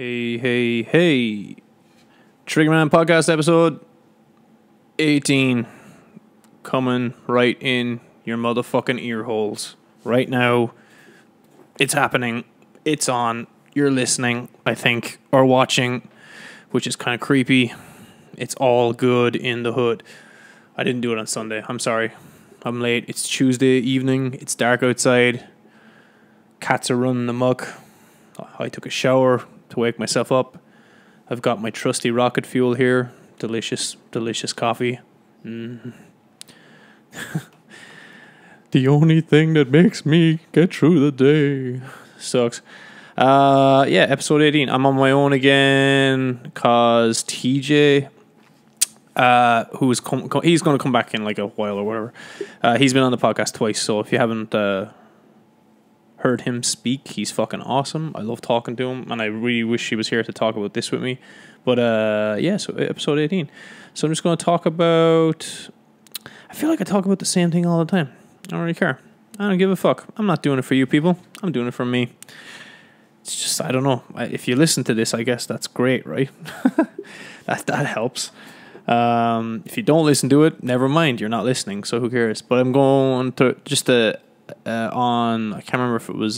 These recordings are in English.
Hey. Triggerman Podcast episode 18 coming right in your motherfucking ear holes. Right now, it's happening. It's on. You're listening, I think, or watching, which is kind of creepy. It's all good in the hood. I didn't do it on Sunday. I'm sorry. I'm late. It's Tuesday evening. It's dark outside. Cats are running amok. I took a shower to wake myself up. I've got my trusty rocket fuel here. Delicious coffee. The only thing that makes me get through the day. Sucks. Episode 18. I'm on my own again because TJ, he's going to come back in like a while or whatever. He's been on the podcast twice, so if you haven't heard him speak, he's fucking awesome. I love talking to him, and I really wish he was here to talk about this with me. But so episode 18. So I'm just going to talk about, I feel like I talk about the same thing all the time. I don't really care. I don't give a fuck. I'm not doing it for you people. I'm doing it for me. It's just, I don't know. If you listen to this, I guess that's great, right? that helps. If you don't listen to it, never mind. You're not listening, so who cares? But I'm going to just on, I can't remember if it was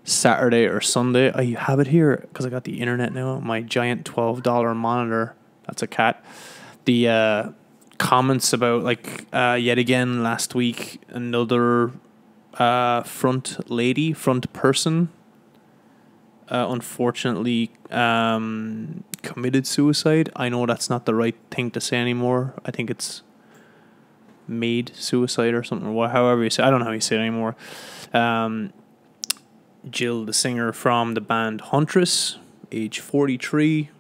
Saturday or Sunday. I have it here because I got the internet now. My giant $12 monitor. That's a cat. The comments about yet again last week, another front person unfortunately committed suicide. I know that's not the right thing to say anymore. I think it's made suicide or something, or however you say. I don't know how you say it anymore. Jill, the singer from the band Huntress, age 43,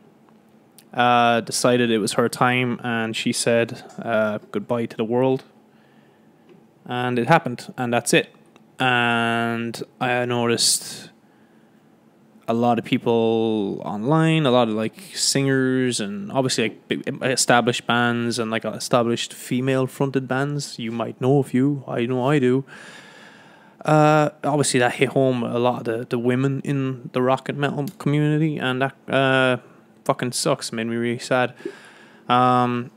decided it was her time, and she said goodbye to the world, and it happened, and that's it. And I noticed a lot of people online, a lot of singers, and obviously big established bands and established female fronted bands. You might know a few. I know I do. Obviously that hit home a lot of the women in the rock and metal community, and that fucking sucks. Made me really sad. Obviously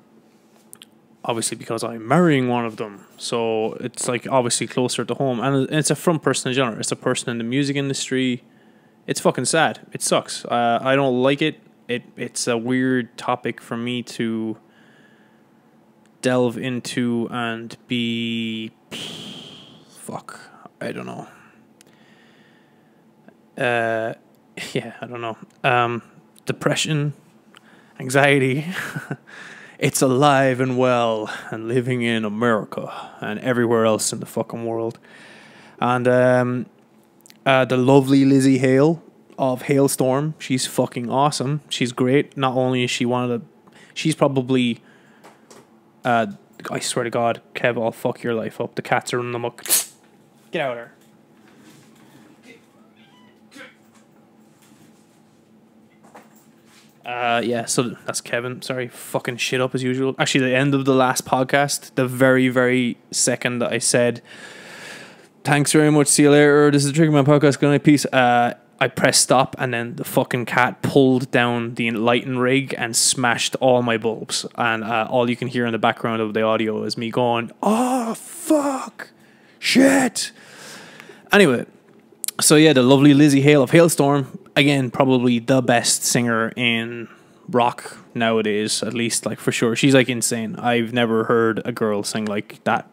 because I'm marrying one of them, so it's obviously closer to home, and it's a front person in general. It's a person in the music industry. It's fucking sad. It sucks. I don't like it. It's a weird topic for me to delve into and be... Fuck. I don't know. I don't know. Depression, anxiety. It's alive and well and living in America and everywhere else in the fucking world. And the lovely Lizzie Hale of Hailstorm. She's fucking awesome. She's great. Not only is she she's probably, I swear to God, Kev, I'll fuck your life up. The cats are in the muck. Get out of there. So that's Kevin. Sorry, fucking shit up as usual. Actually, the end of the last podcast, the very, very second that I said, thanks very much, see you later, this is the Triggerman Podcast, good night, peace, I pressed stop, and then the fucking cat pulled down the lighting rig and smashed all my bulbs, and all you can hear in the background of the audio is me going, oh, fuck, shit. Anyway, so yeah, the lovely Lizzie Hale of Hailstorm, again, probably the best singer in rock nowadays, at least, for sure. She's insane. I've never heard a girl sing like that.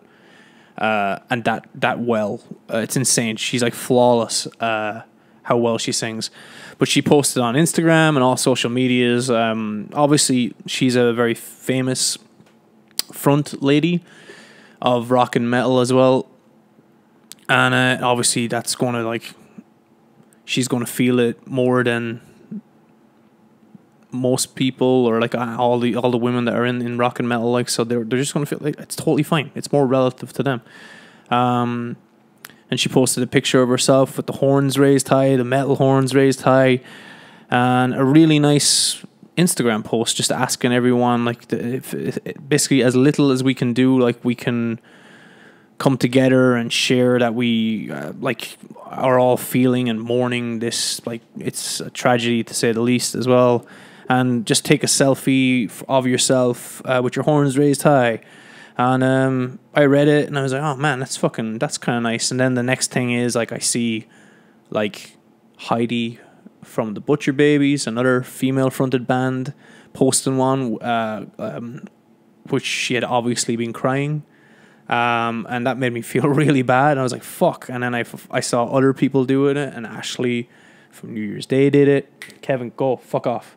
And that well. It's insane. She's flawless, how well she sings. But she posted on Instagram and all social medias. Obviously, she's a very famous front lady of rock and metal as well. And obviously, that's going to she's going to feel it more than most people, or all the women that are in rock and metal, so they're just going to feel it's totally fine. It's more relative to them. And she posted a picture of herself with the horns raised high, the metal horns raised high, and a really nice Instagram post just asking everyone basically as little as we can do, we can come together and share that we are all feeling and mourning this. Like, it's a tragedy to say the least as well. And just take a selfie of yourself with your horns raised high. And I read it and I was like, oh man, that's kind of nice. And then the next thing is, like, I see like Heidi from the Butcher Babies, another female fronted band, posting one which she had obviously been crying. And that made me feel really bad. And I was like, fuck. And then I saw other people doing it, and Ashley from New Year's Day did it. Kevin, go fuck off.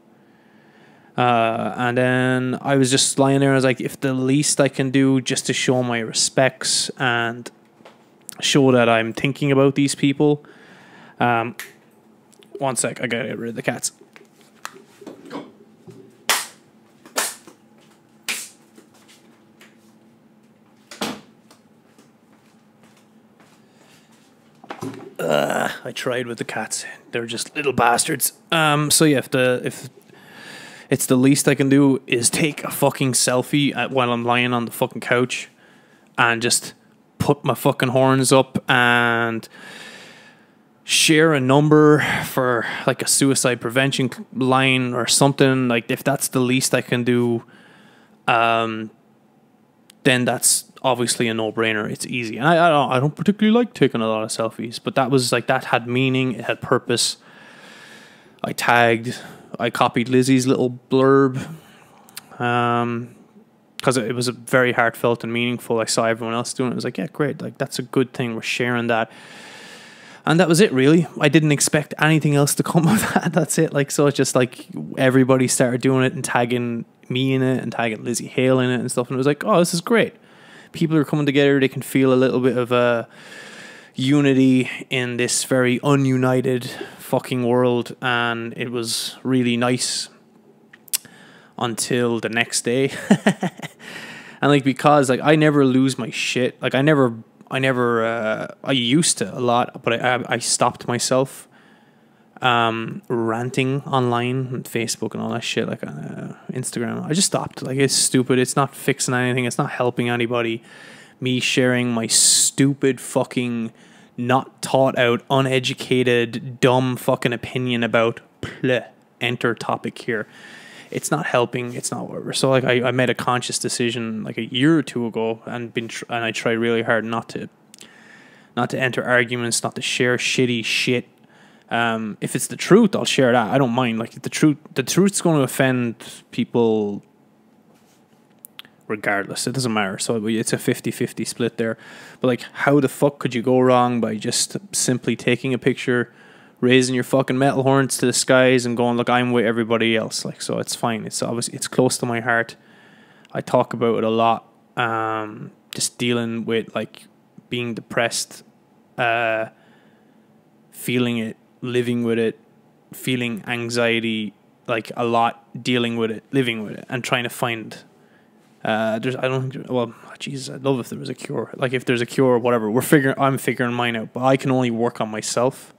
And then I was just lying there. I was like, if the least I can do just to show my respects and show that I'm thinking about these people. One sec, I gotta get rid of the cats. I tried with the cats. They're just little bastards. So yeah, if it's the least I can do is take a fucking selfie while I'm lying on the fucking couch and just put my fucking horns up and share a number for like a suicide prevention line or something. Like, if that's the least I can do, then that's obviously a no-brainer. It's easy. And I don't particularly like taking a lot of selfies, but that was like, that had meaning, it had purpose. I copied Lizzie's little blurb because it was very heartfelt and meaningful. I saw everyone else doing it. I was like, yeah, great. Like, that's a good thing. We're sharing that. And that was it, really. I didn't expect anything else to come of that. That's it. Like, so it's just like everybody started doing it and tagging me in it and tagging Lizzie Hale in it and stuff. And it was like, oh, this is great. People are coming together. They can feel a little bit of a unity in this very ununited fucking world. And it was really nice until the next day. And like, because like I never lose my shit. Like, I used to a lot, but I stopped myself ranting online on Facebook and all that shit, like on Instagram. I just stopped. Like, it's stupid. It's not fixing anything. It's not helping anybody. Me sharing my stupid fucking not taught out, uneducated, dumb fucking opinion about enter topic here. It's not helping. It's not whatever. So like, I made a conscious decision like a year or two ago, and I tried really hard not to enter arguments, not to share shitty shit. If it's the truth, I'll share that. I don't mind. Like, if the truth's going to offend people regardless. It doesn't matter. So it's a 50-50 split there. But like, how the fuck could you go wrong by just simply taking a picture, raising your fucking metal horns to the skies and going, look, I'm with everybody else. Like, so it's fine. It's obviously, it's close to my heart. I talk about it a lot. Just dealing with like being depressed, feeling it, living with it, feeling anxiety, like a lot, dealing with it, living with it, and trying to find Jesus, I'd love if there was a cure. Like, if there's a cure or whatever, I'm figuring mine out, but I can only work on myself.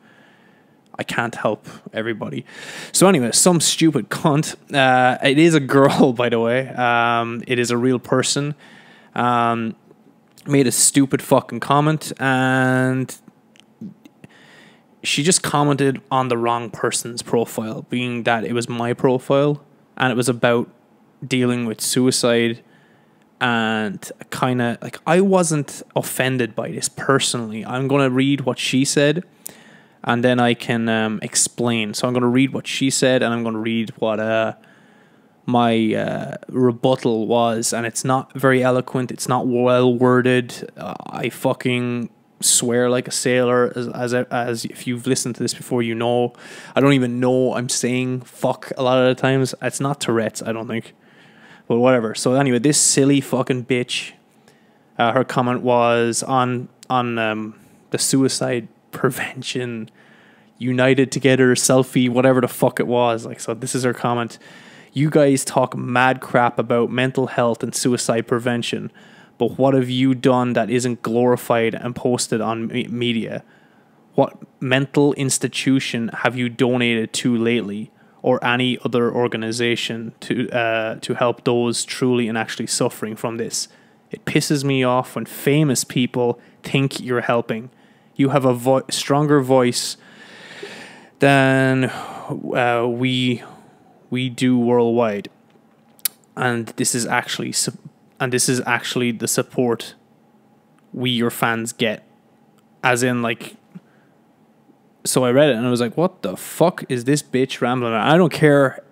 I can't help everybody. So anyway, some stupid cunt. It is a girl, by the way. It is a real person. Made a stupid fucking comment, and she just commented on the wrong person's profile, being that it was my profile, and it was about dealing with suicide. And kind of like, I wasn't offended by this personally. I'm going to read what she said, and then I can explain. So I'm going to read what she said, and I'm going to read what my rebuttal was. And it's not very eloquent. It's not well worded. I fucking swear like a sailor, as if you've listened to this before, you know. I don't even know I'm saying fuck a lot of the times. It's not Tourette's, I don't think. But whatever. So anyway, this silly fucking bitch, her comment was on the suicide prevention united together selfie, whatever the fuck it was. Like, so this is her comment. You guys talk mad crap about mental health and suicide prevention, but what have you done that isn't glorified and posted on media? What mental institution have you donated to lately, or any other organization to help those truly and actually suffering from this? It pisses me off when famous people think you're helping. You have a stronger voice than we do worldwide, and this is actually the support we, your fans, get. As in, like, so I read it and I was like, what the fuck is this bitch rambling about? I don't care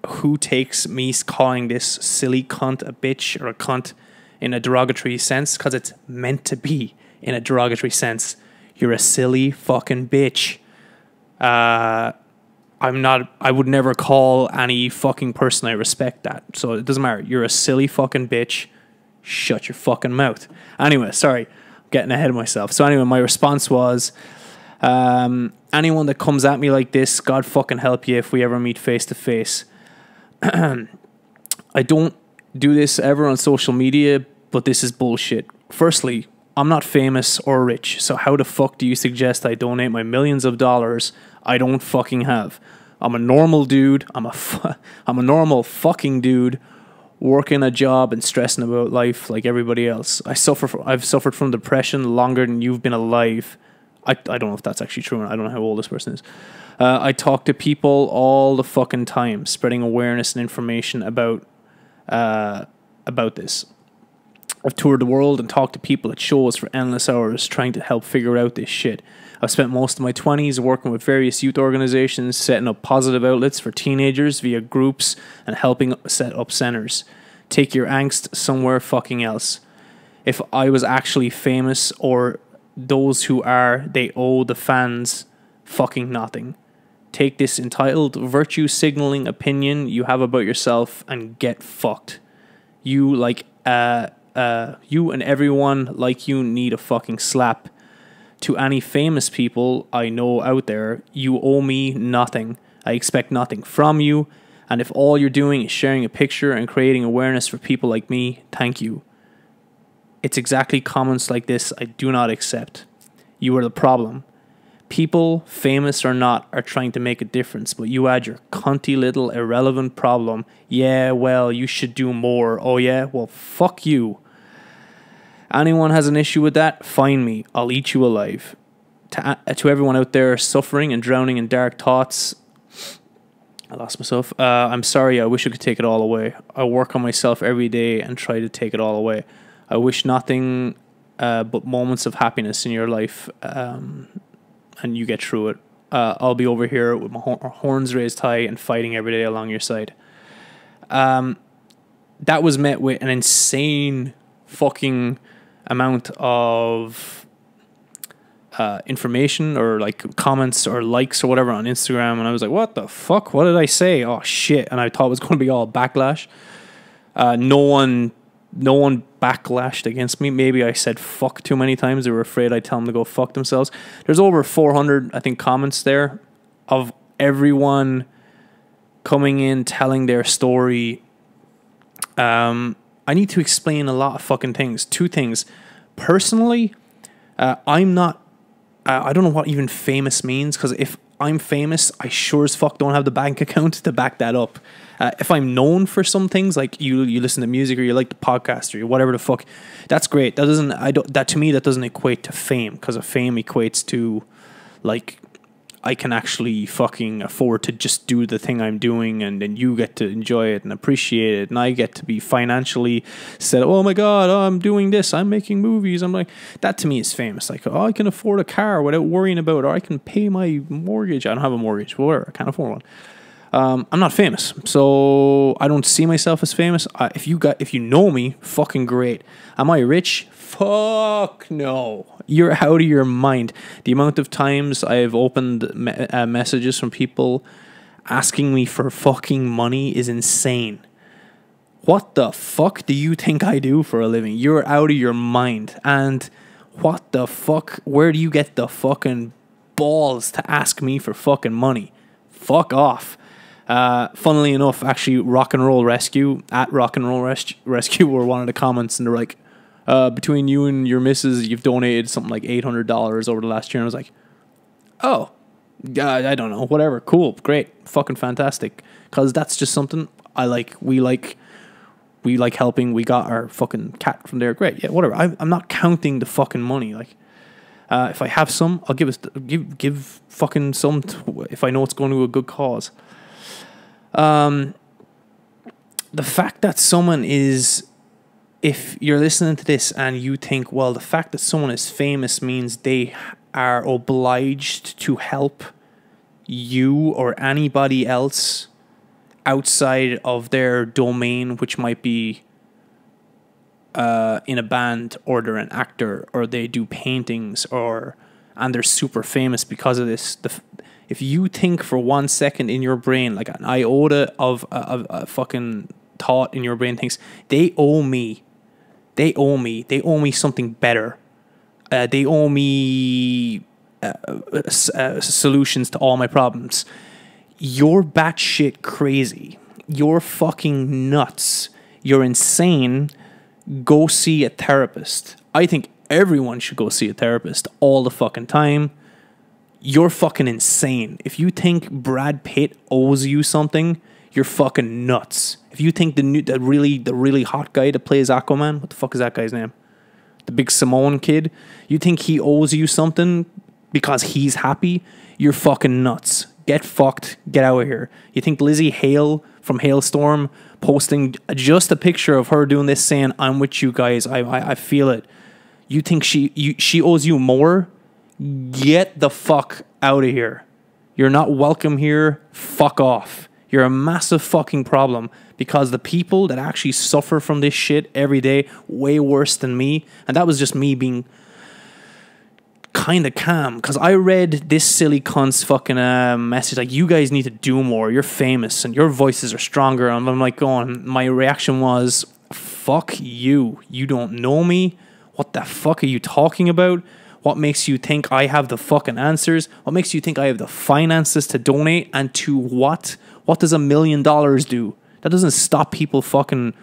who takes me calling this silly cunt a bitch or a cunt in a derogatory sense, because it's meant to be in a derogatory sense. You're a silly fucking bitch. I would never call any fucking person I respect that. So it doesn't matter. You're a silly fucking bitch. Shut your fucking mouth. Anyway, sorry. I'm getting ahead of myself. So anyway, my response was, anyone that comes at me like this, God fucking help you if we ever meet face to face. I don't do this ever on social media, but this is bullshit. Firstly, I'm not famous or rich, so how the fuck do you suggest I donate my millions of dollars I don't fucking have? I'm a normal dude. I'm a normal fucking dude working a job and stressing about life like everybody else. I've suffered from depression longer than you've been alive. I don't know if that's actually true. I don't know how old this person is. I talk to people all the fucking time, spreading awareness and information about this. I've toured the world and talked to people at shows for endless hours trying to help figure out this shit. I've spent most of my 20s working with various youth organizations, setting up positive outlets for teenagers via groups and helping set up centers. Take your angst somewhere fucking else. If I was actually famous, or those who are, they owe the fans fucking nothing. Take this entitled virtue signaling opinion you have about yourself and get fucked. You and everyone like you need a fucking slap. To any famous people I know out there, you owe me nothing. I expect nothing from you, and if all you're doing is sharing a picture and creating awareness for people like me, thank you. It's exactly comments like this I do not accept. You are the problem. People, famous or not, are trying to make a difference, but you add your cunty little irrelevant problem. Yeah, well, you should do more. Oh yeah? Well, fuck you. Anyone has an issue with that, find me. I'll eat you alive. To everyone out there suffering and drowning in dark thoughts, I lost myself. I'm sorry, I wish I could take it all away. I work on myself every day and try to take it all away. I wish nothing but moments of happiness in your life, and you get through it. I'll be over here with my horns raised high and fighting every day along your side. That was met with an insane fucking amount of information, or like comments or likes or whatever on Instagram, and I was like, what the fuck? What did I say? Oh shit. And I thought it was going to be all backlash. No one backlashed against me. Maybe I said fuck too many times. They were afraid I'd tell them to go fuck themselves. There's over 400, I think, comments there of everyone coming in, telling their story. I need to explain a lot of fucking things. Two things. Personally, I'm not... I don't know what even famous means, because if I'm famous, I sure as fuck don't have the bank account to back that up. If I'm known for some things, like you listen to music, or you like the podcast, or whatever the fuck, that's great. That to me, that doesn't equate to fame, because fame equates to, like, I can actually fucking afford to just do the thing I'm doing, and then you get to enjoy it and appreciate it, and I get to be financially set up. Oh my god, I'm doing this, I'm making movies. I'm like, that to me is famous. Like, oh, I can afford a car without worrying about it, or I can pay my mortgage. I don't have a mortgage, but whatever, I can't afford one. I'm not famous, so I don't see myself as famous. If you know me, fucking great. Am I rich? Fuck no. You're out of your mind. The amount of times I've opened messages from people asking me for fucking money is insane. What the fuck do you think I do for a living? You're out of your mind. And what the fuck? Where do you get the fucking balls to ask me for fucking money? Fuck off. Funnily enough, actually, Rock and Roll Rescue were one of the comments, and they're like, between you and your missus, you've donated something like $800 over the last year. And I was like, oh, I don't know, whatever, cool, great, fucking fantastic, because that's just something I like. We we like helping. We got our fucking cat from there. Great. Yeah, whatever. I'm not counting the fucking money. Like, if I have some, I'll give fucking some if I know it's going to a good cause. The fact that someone is, if you're listening to this and you think, well, the fact that someone is famous means they are obliged to help you or anybody else outside of their domain, which might be in a band, or they're an actor, or they do paintings, and they're super famous because of this. If you think for 1 second in your brain, like an iota of a fucking thought in your brain thinks, they owe me something better. They owe me solutions to all my problems. You're batshit crazy. You're fucking nuts. You're insane. Go see a therapist. I think everyone should go see a therapist all the fucking time. You're fucking insane. If you think Brad Pitt owes you something, you're fucking nuts. If you think the really hot guy that plays Aquaman, what the fuck is that guy's name? The big Samoan kid. You think he owes you something because he's happy? You're fucking nuts. Get fucked. Get out of here. You think Lizzie Hale from Hailstorm posting just a picture of her doing this saying, I'm with you guys, I feel it. You think she owes you more? Get the fuck out of here. You're not welcome here. Fuck off. You're a massive fucking problem, because the people that actually suffer from this shit every day, way worse than me, and that was just me being kind of calm, because I read this silly cunt's fucking message like, you guys need to do more, you're famous and your voices are stronger, and I'm like going, my reaction was, fuck you don't know me, what the fuck are you talking about? What makes you think I have the fucking answers? What makes you think I have the finances to donate? And to what? What does $1 million do? That doesn't stop people fucking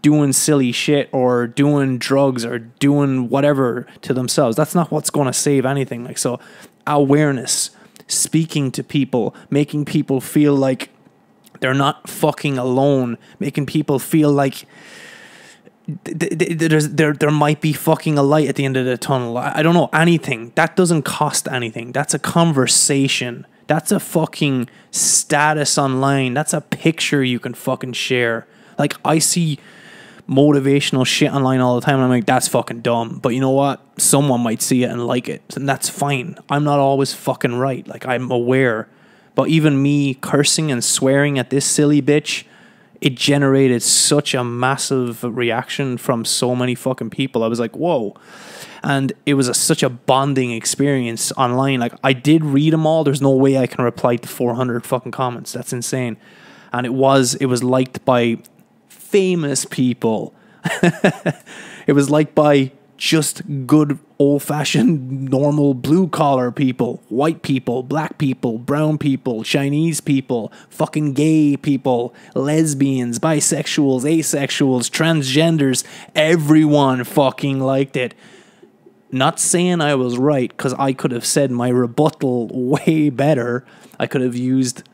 doing silly shit or doing drugs or doing whatever to themselves. That's not what's going to save anything. Like, so awareness, speaking to people, making people feel like they're not fucking alone, making people feel like there might be fucking a light at the end of the tunnel. I don't know, anything. That doesn't cost anything. That's a conversation. That's a fucking status online. That's a picture you can fucking share. Like, I see motivational shit online all the time and I'm like, that's fucking dumb. But you know what? Someone might see it and like it, and that's fine. I'm not always fucking right. Like, I'm aware. But even me cursing and swearing at this silly bitch, it generated such a massive reaction from so many fucking people. I was like, whoa. And it was such a bonding experience online. Like, I did read them all. There's no way I can reply to 400 fucking comments. That's insane. And it was liked by famous people. It was liked by just good old-fashioned normal blue-collar people, white people, black people, brown people, Chinese people, fucking gay people, lesbians, bisexuals, asexuals, transgenders. Everyone fucking liked it. Not saying I was right, because I could have said my rebuttal way better. I could have used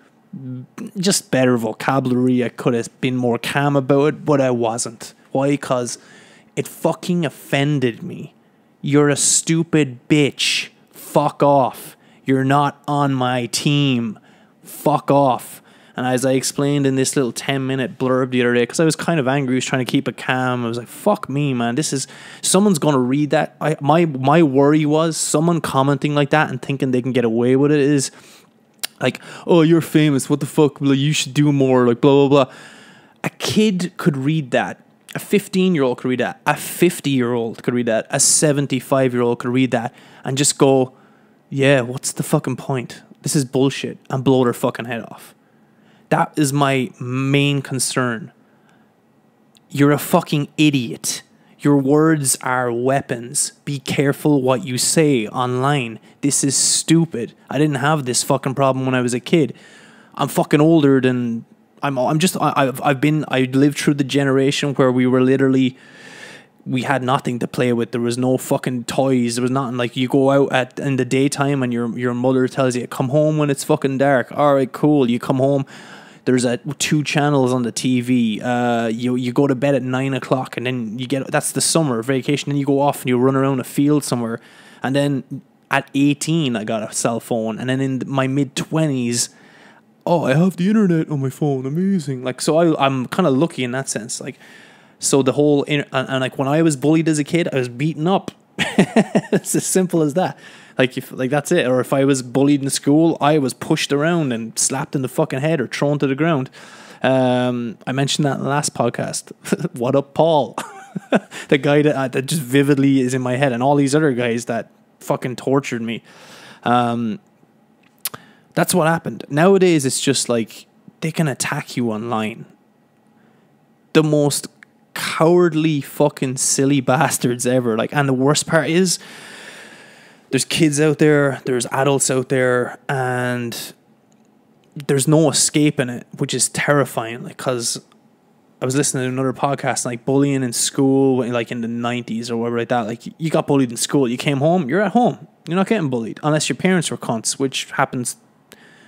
just better vocabulary. I could have been more calm about it, but I wasn't. Why? Because it fucking offended me. You're a stupid bitch. Fuck off. You're not on my team. Fuck off. And as I explained in this little 10-minute blurb the other day, because I was kind of angry, I was trying to keep it calm. I was like, fuck me, man. Someone's going to read that. My worry was someone commenting like that and thinking they can get away with it is like, oh, you're famous. What the fuck? Like, you should do more. Like, blah, blah, blah. A kid could read that. A 15-year-old could read that. A 50-year-old could read that. A 75-year-old could read that and just go, yeah, what's the fucking point? This is bullshit. And blow their fucking head off. That is my main concern. You're a fucking idiot. Your words are weapons. Be careful what you say online. This is stupid. I didn't have this fucking problem when I was a kid. I'm fucking older than... I lived through the generation where we had nothing to play with. There was no fucking toys. There was nothing. Like, you go out in the daytime and your mother tells you, come home when it's fucking dark. All right, cool. You come home. There's 2 channels on the TV. You go to bed at 9 o'clock, and then that's the summer vacation. Then you go off and you run around a field somewhere. And then at 18, I got a cell phone. And then in my mid-20s, I have the internet on my phone. Amazing. Like, so I'm kind of lucky in that sense. Like, so the whole, and like when I was bullied as a kid, I was beaten up. It's as simple as that. Like, that's it. Or if I was bullied in school, I was pushed around and slapped in the fucking head or thrown to the ground. I mentioned that in the last podcast. What up, Paul? The guy that just vividly is in my head, and all these other guys that fucking tortured me. That's what happened. Nowadays, it's just like they can attack you online. The most cowardly fucking silly bastards ever. Like, and the worst part is, there's kids out there, there's adults out there, and there's no escaping it, which is terrifying. Like, because I was listening to another podcast, like bullying in school, like in the 90s or whatever like that. Like, you got bullied in school, you came home, you're at home. You're not getting bullied unless your parents were cunts, which happens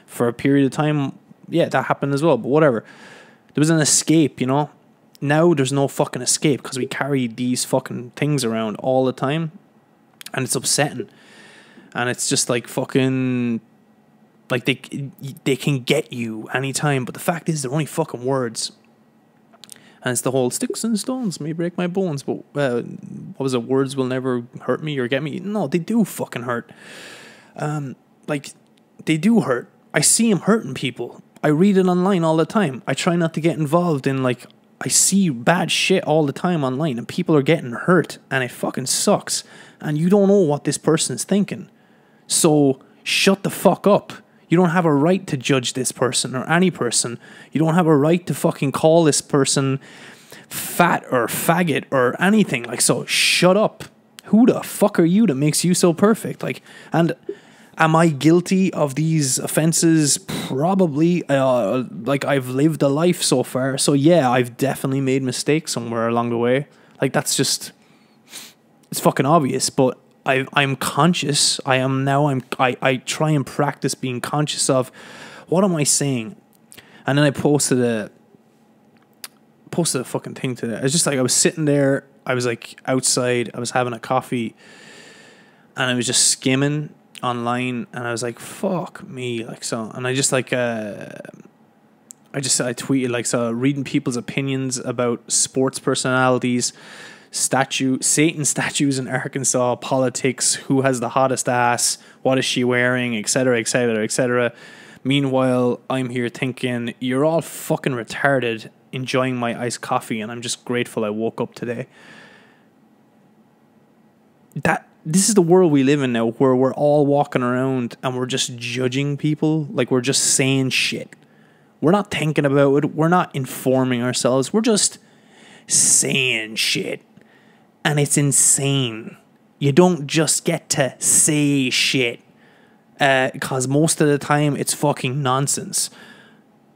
for a period of time. Yeah, that happened as well, but whatever. There was an escape, you know. Now there's no fucking escape because we carry these fucking things around all the time, and it's upsetting. And it's just like fucking, like they can get you anytime. But the fact is, they're only fucking words. And it's the whole sticks and stones may break my bones, but what was it? Words will never hurt me or get me. No, they do fucking hurt. Like, they do hurt. I see them hurting people. I read it online all the time. I try not to get involved in, like, I see bad shit all the time online, and people are getting hurt, and it fucking sucks. And you don't know what this person's thinking. So shut the fuck up. You don't have a right to judge this person or any person. You don't have a right to fucking call this person fat or faggot or anything. Like, so shut up. Who the fuck are you that makes you so perfect? Like, and am I guilty of these offenses? Probably. Like, I've lived a life so far. So yeah, I've definitely made mistakes somewhere along the way. Like, that's just, it's fucking obvious, but I'm conscious. I try and practice being conscious of what am I saying, and then I posted a fucking thing today. It's just like I was sitting there. I was like outside. I was having a coffee, and I was just skimming online, and I was like, "Fuck me!" Like, so, and I just like I tweeted like, so, reading people's opinions about sports personalities, Satan statues in Arkansas, politics, who has the hottest ass, what is she wearing, etc., etc., etc. Meanwhile, I'm here thinking, you're all fucking retarded, enjoying my iced coffee, and I'm just grateful I woke up today. This is the world we live in now, where we're all walking around and we're just judging people, like we're just saying shit. We're not thinking about it, we're not informing ourselves, we're just saying shit. And it's insane. You don't just get to say shit. Because most of the time, it's fucking nonsense.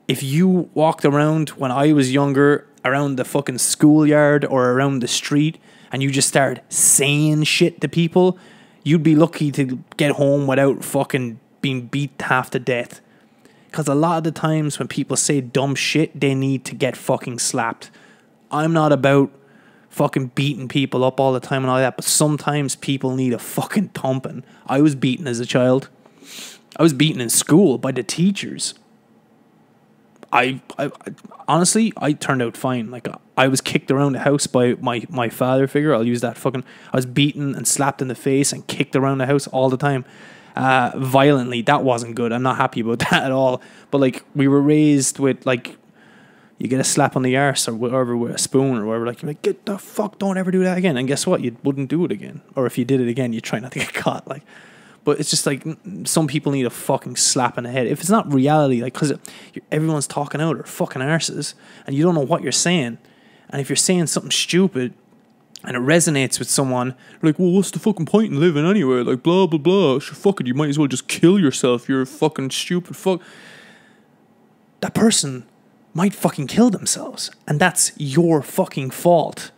If you walked around when I was younger, around the fucking schoolyard or around the street, and you just started saying shit to people, you'd be lucky to get home without fucking being beat half to death. Because a lot of the times when people say dumb shit, they need to get fucking slapped. I'm not about fucking beating people up all the time and all that, but sometimes people need a fucking thumping. I was beaten as a child. I was beaten in school by the teachers. I honestly, I turned out fine. Like, I was kicked around the house by my father figure. I'll use that fucking, I was beaten and slapped in the face and kicked around the house all the time. Violently. That wasn't good. I'm not happy about that at all. But like, we were raised with like, you get a slap on the arse or whatever with a spoon or whatever, like, you're like, get the fuck, don't ever do that again. And guess what? You wouldn't do it again. Or if you did it again, you try not to get caught. Like, but it's just like, some people need a fucking slap in the head. If it's not reality, like, because everyone's talking out their fucking arses and you don't know what you're saying. And if you're saying something stupid and it resonates with someone, you're like, well, what's the fucking point in living anyway? Like, blah, blah, blah. Sure, fuck it, you might as well just kill yourself. You're a fucking stupid fuck. That person might fucking kill themselves, and that's your fucking fault.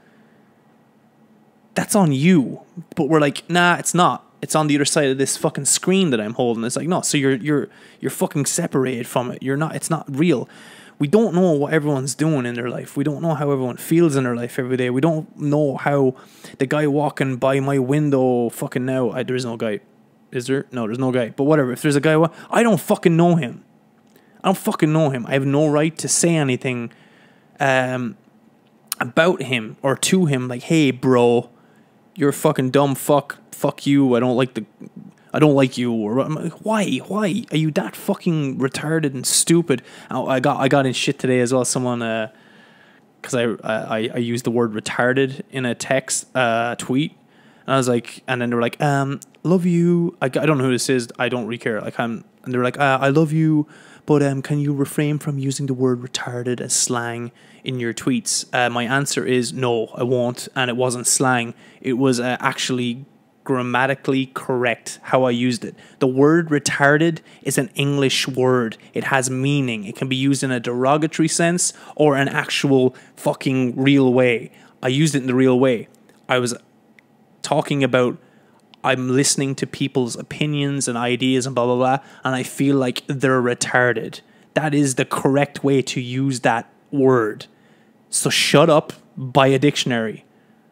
That's on you. But we're like, nah, it's not. It's on the other side of this fucking screen that I'm holding. It's like, no, so you're fucking separated from it. You're not. It's not real. We don't know what everyone's doing in their life. We don't know how everyone feels in their life every day. We don't know how the guy walking by my window fucking now. There is no guy. Is there? No, there's no guy. But whatever. If there's a guy, I don't fucking know him. I don't fucking know him. I have no right to say anything about him or to him. Like, hey, bro, you're a fucking dumb fuck. Fuck you. I don't like you. Or I'm like, why? Are you that fucking retarded and stupid? I got in shit today as well. Someone, because I used the word retarded in a text tweet, and I was like, and then they were like, love you. I don't know who this is. I don't really care. And they were like, I love you, but can you refrain from using the word retarded as slang in your tweets? My answer is no, I won't. And it wasn't slang. It was actually grammatically correct how I used it. The word retarded is an English word. It has meaning. It can be used in a derogatory sense or an actual fucking real way. I used it in the real way. I was talking about I'm listening to people's opinions and ideas and blah, blah, blah, and I feel like they're retarded. That is the correct way to use that word. So shut up, buy a dictionary.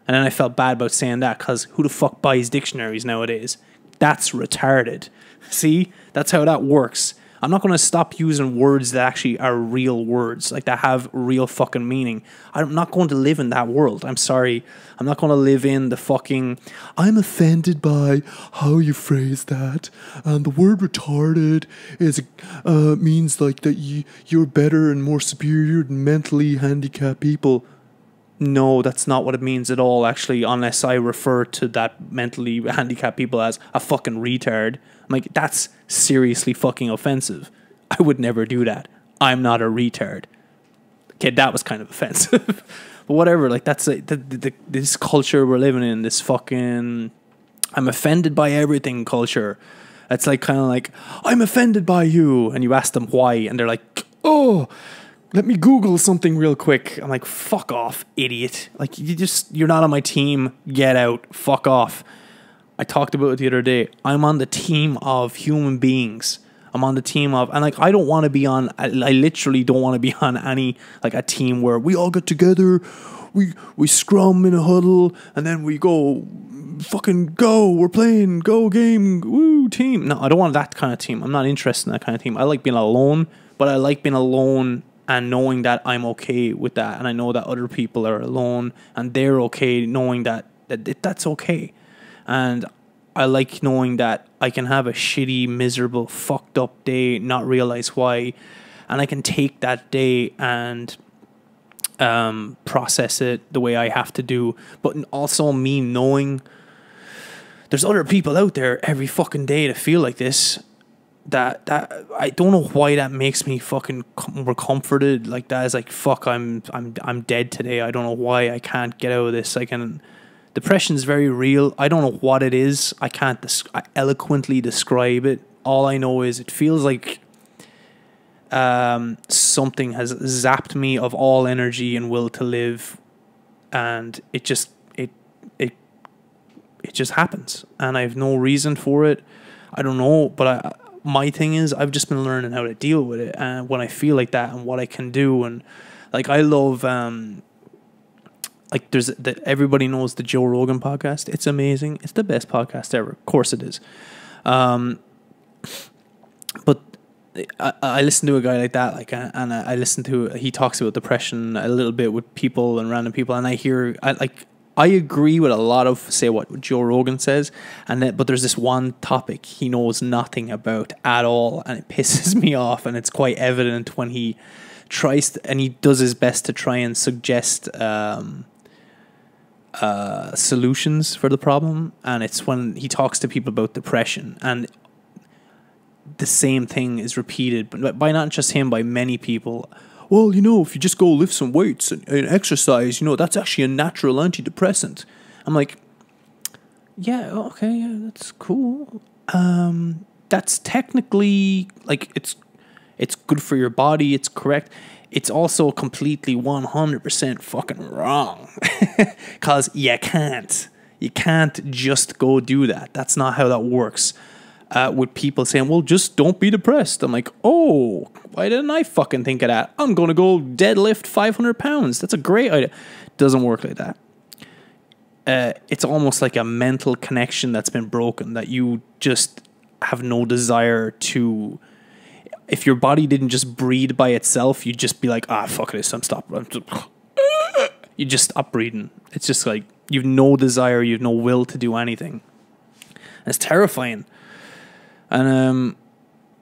And then I felt bad about saying that because who the fuck buys dictionaries nowadays? That's retarded. See? That's how that works. I'm not going to stop using words that actually are real words, like that have real fucking meaning. I'm not going to live in that world. I'm sorry. I'm not going to live in the fucking, I'm offended by how you phrase that. And the word retarded is means like that you're better and more superior than mentally handicapped people. No, that's not what it means at all, actually, unless I refer to that mentally handicapped people as a fucking retard. I'm like, that's seriously fucking offensive. I would never do that. I'm not a retard. Okay, that was kind of offensive. But whatever, like, that's this culture we're living in, this fucking I'm offended by everything culture. It's like kind of like, I'm offended by you. And you ask them why, and they're like, oh, let me Google something real quick. I'm like, fuck off, idiot. Like, you're not on my team. Get out. Fuck off. I talked about it the other day. I'm on the team of human beings. I'm on the team of, and like, I don't want to be on, I literally don't want to be on any, like, a team where we all get together, we scrum in a huddle, and then we go, fucking go, we're playing, go game, woo, team. No, I don't want that kind of team. I'm not interested in that kind of team. I like being alone, but I like being alone and knowing that I'm okay with that, and I know that other people are alone and they're okay, knowing that that's okay. And I like knowing that I can have a shitty, miserable, fucked up day, not realize why, and I can take that day and process it the way I have to do. But also me knowing there's other people out there every fucking day that feel like this. That I don't know why that makes me fucking more comforted. Like, that is like, fuck, I'm dead today. I don't know why I can't get out of this. Depression is very real. I don't know what it is. I can't eloquently describe it. All I know is it feels like something has zapped me of all energy and will to live, and it just happens, and I have no reason for it. I don't know, but my thing is, I've just been learning how to deal with it, and when I feel like that, and what I can do, and like, I love, like, everybody knows the Joe Rogan podcast. It's amazing. It's the best podcast ever. Of course it is. But I listen to a guy like that, like, and I listen to, he talks about depression a little bit with people and random people, and I agree with a lot of, say, what Joe Rogan says, but there's this one topic he knows nothing about at all, and it pisses me off, and it's quite evident when he tries to, and he does his best to try and suggest solutions for the problem, and it's when he talks to people about depression, and the same thing is repeated, but by not just him, by many people. Well, if you just go lift some weights and exercise, that's actually a natural antidepressant. I'm like, yeah, okay, yeah, that's cool. That's technically, like, it's good for your body, it's correct. It's also completely 100% fucking wrong. Because you can't just go do that. That's not how that works. with people saying, well, just don't be depressed. I'm like, oh, why didn't I fucking think of that? I'm going to go deadlift 500 pounds. That's a great idea. Doesn't work like that. It's almost like a mental connection that's been broken, that you just have no desire to. If your body didn't just breathe by itself, you'd just be like, fuck this, you just stop breathing. It's just like, you've no desire, you've no will to do anything. And it's terrifying. And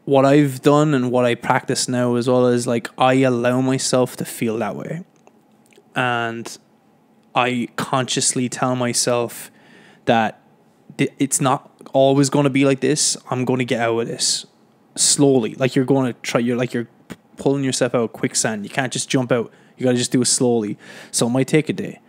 what I've done and what I practice now as well is, like, I allow myself to feel that way. And I consciously tell myself that it's not always going to be like this. I'm going to get out of this slowly. Like, you're going to try, you're pulling yourself out of quicksand. You can't just jump out. You got to just do it slowly. So it might take a day.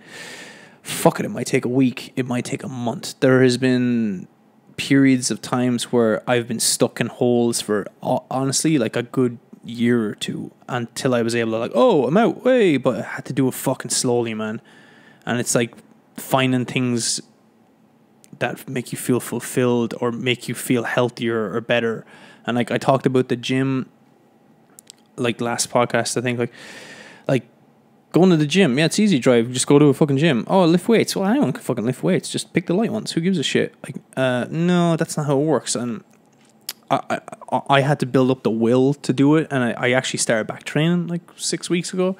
Fuck it. It might take a week. It might take a month. There has been periods of times where I've been stuck in holes for, honestly, like a good year or two, until I was able to, like, oh, I'm out, way, but I had to do it fucking slowly, man. And it's like finding things that make you feel fulfilled or make you feel healthier or better. And like I talked about the gym, like last podcast, I think, like going to the gym. Yeah, it's easy, drive. Just go to a fucking gym. Oh, lift weights. Well, anyone can fucking lift weights. Just pick the light ones. Who gives a shit? Like, no, that's not how it works. And I had to build up the will to do it. And I actually started back training like 6 weeks ago.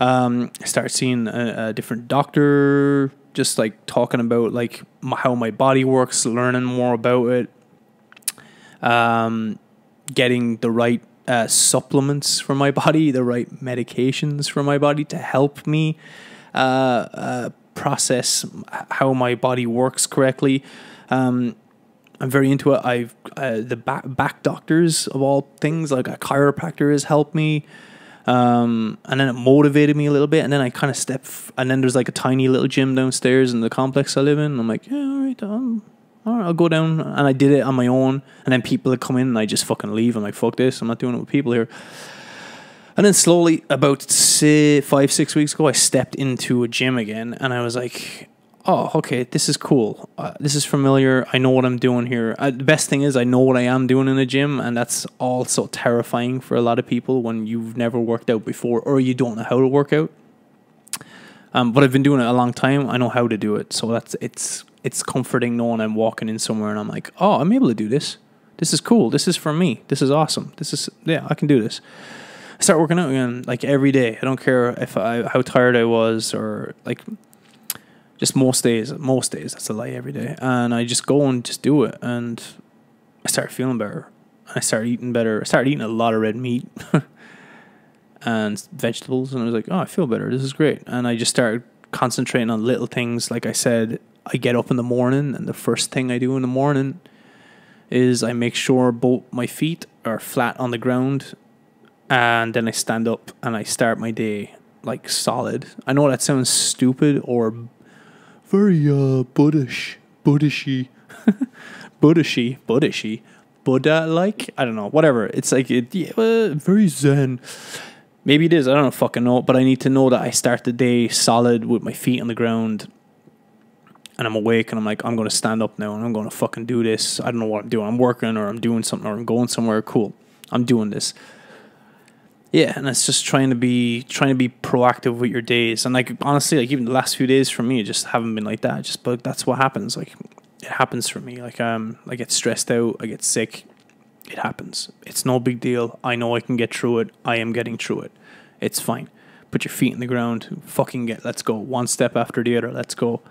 I started seeing a different doctor, just like talking about like how my body works, learning more about it, getting the right supplements for my body, the right medications for my body to help me process how my body works correctly. I'm very into it. I've the back doctors of all things, like a chiropractor, has helped me. And then it motivated me a little bit, and then I kind of and then there's like a tiny little gym downstairs in the complex I live in. I'm like, yeah, all right, I'll go down. And I did it on my own, and then people would come in and I just fucking leave. I'm like, fuck this, I'm not doing it with people here. And then slowly, about 5-6 weeks ago, I stepped into a gym again, and I was like, oh, okay, this is cool. This is familiar. I know what I'm doing here. The best thing is I know what I am doing in a gym, and that's also terrifying for a lot of people when you've never worked out before or you don't know how to work out. But I've been doing it a long time. I know how to do it, so it's comforting knowing I'm walking in somewhere and I'm like, oh, I'm able to do this. This is cool. This is for me. This is awesome. I can do this. I start working out again, like every day. I don't care how tired I was, or like. Just most days, that's a lie, every day. And I just go and just do it. And I start feeling better. I started eating better. I started eating a lot of red meat and vegetables. And I was like, oh, I feel better. This is great. And I just started concentrating on little things. Like I said, I get up in the morning, and the first thing I do in the morning is I make sure both my feet are flat on the ground. And then I stand up and I start my day like solid. I know that sounds stupid or very Buddhishy, Buddha-like. I don't know, whatever. It's like very Zen. Maybe it is. I don't fucking know. But I need to know that I start the day solid with my feet on the ground, and I'm awake, and I'm like, I'm going to stand up now, and I'm going to fucking do this. I don't know what I'm doing. I'm working, or I'm doing something, or I'm going somewhere. Cool. I'm doing this. Yeah, and it's just trying to be proactive with your days. And like honestly, like even the last few days for me just haven't been like that. But that's what happens. Like it happens for me. Like I get stressed out, I get sick. It happens. It's no big deal. I know I can get through it. I am getting through it. It's fine. Put your feet in the ground. Let's go. One step after the other. Let's go.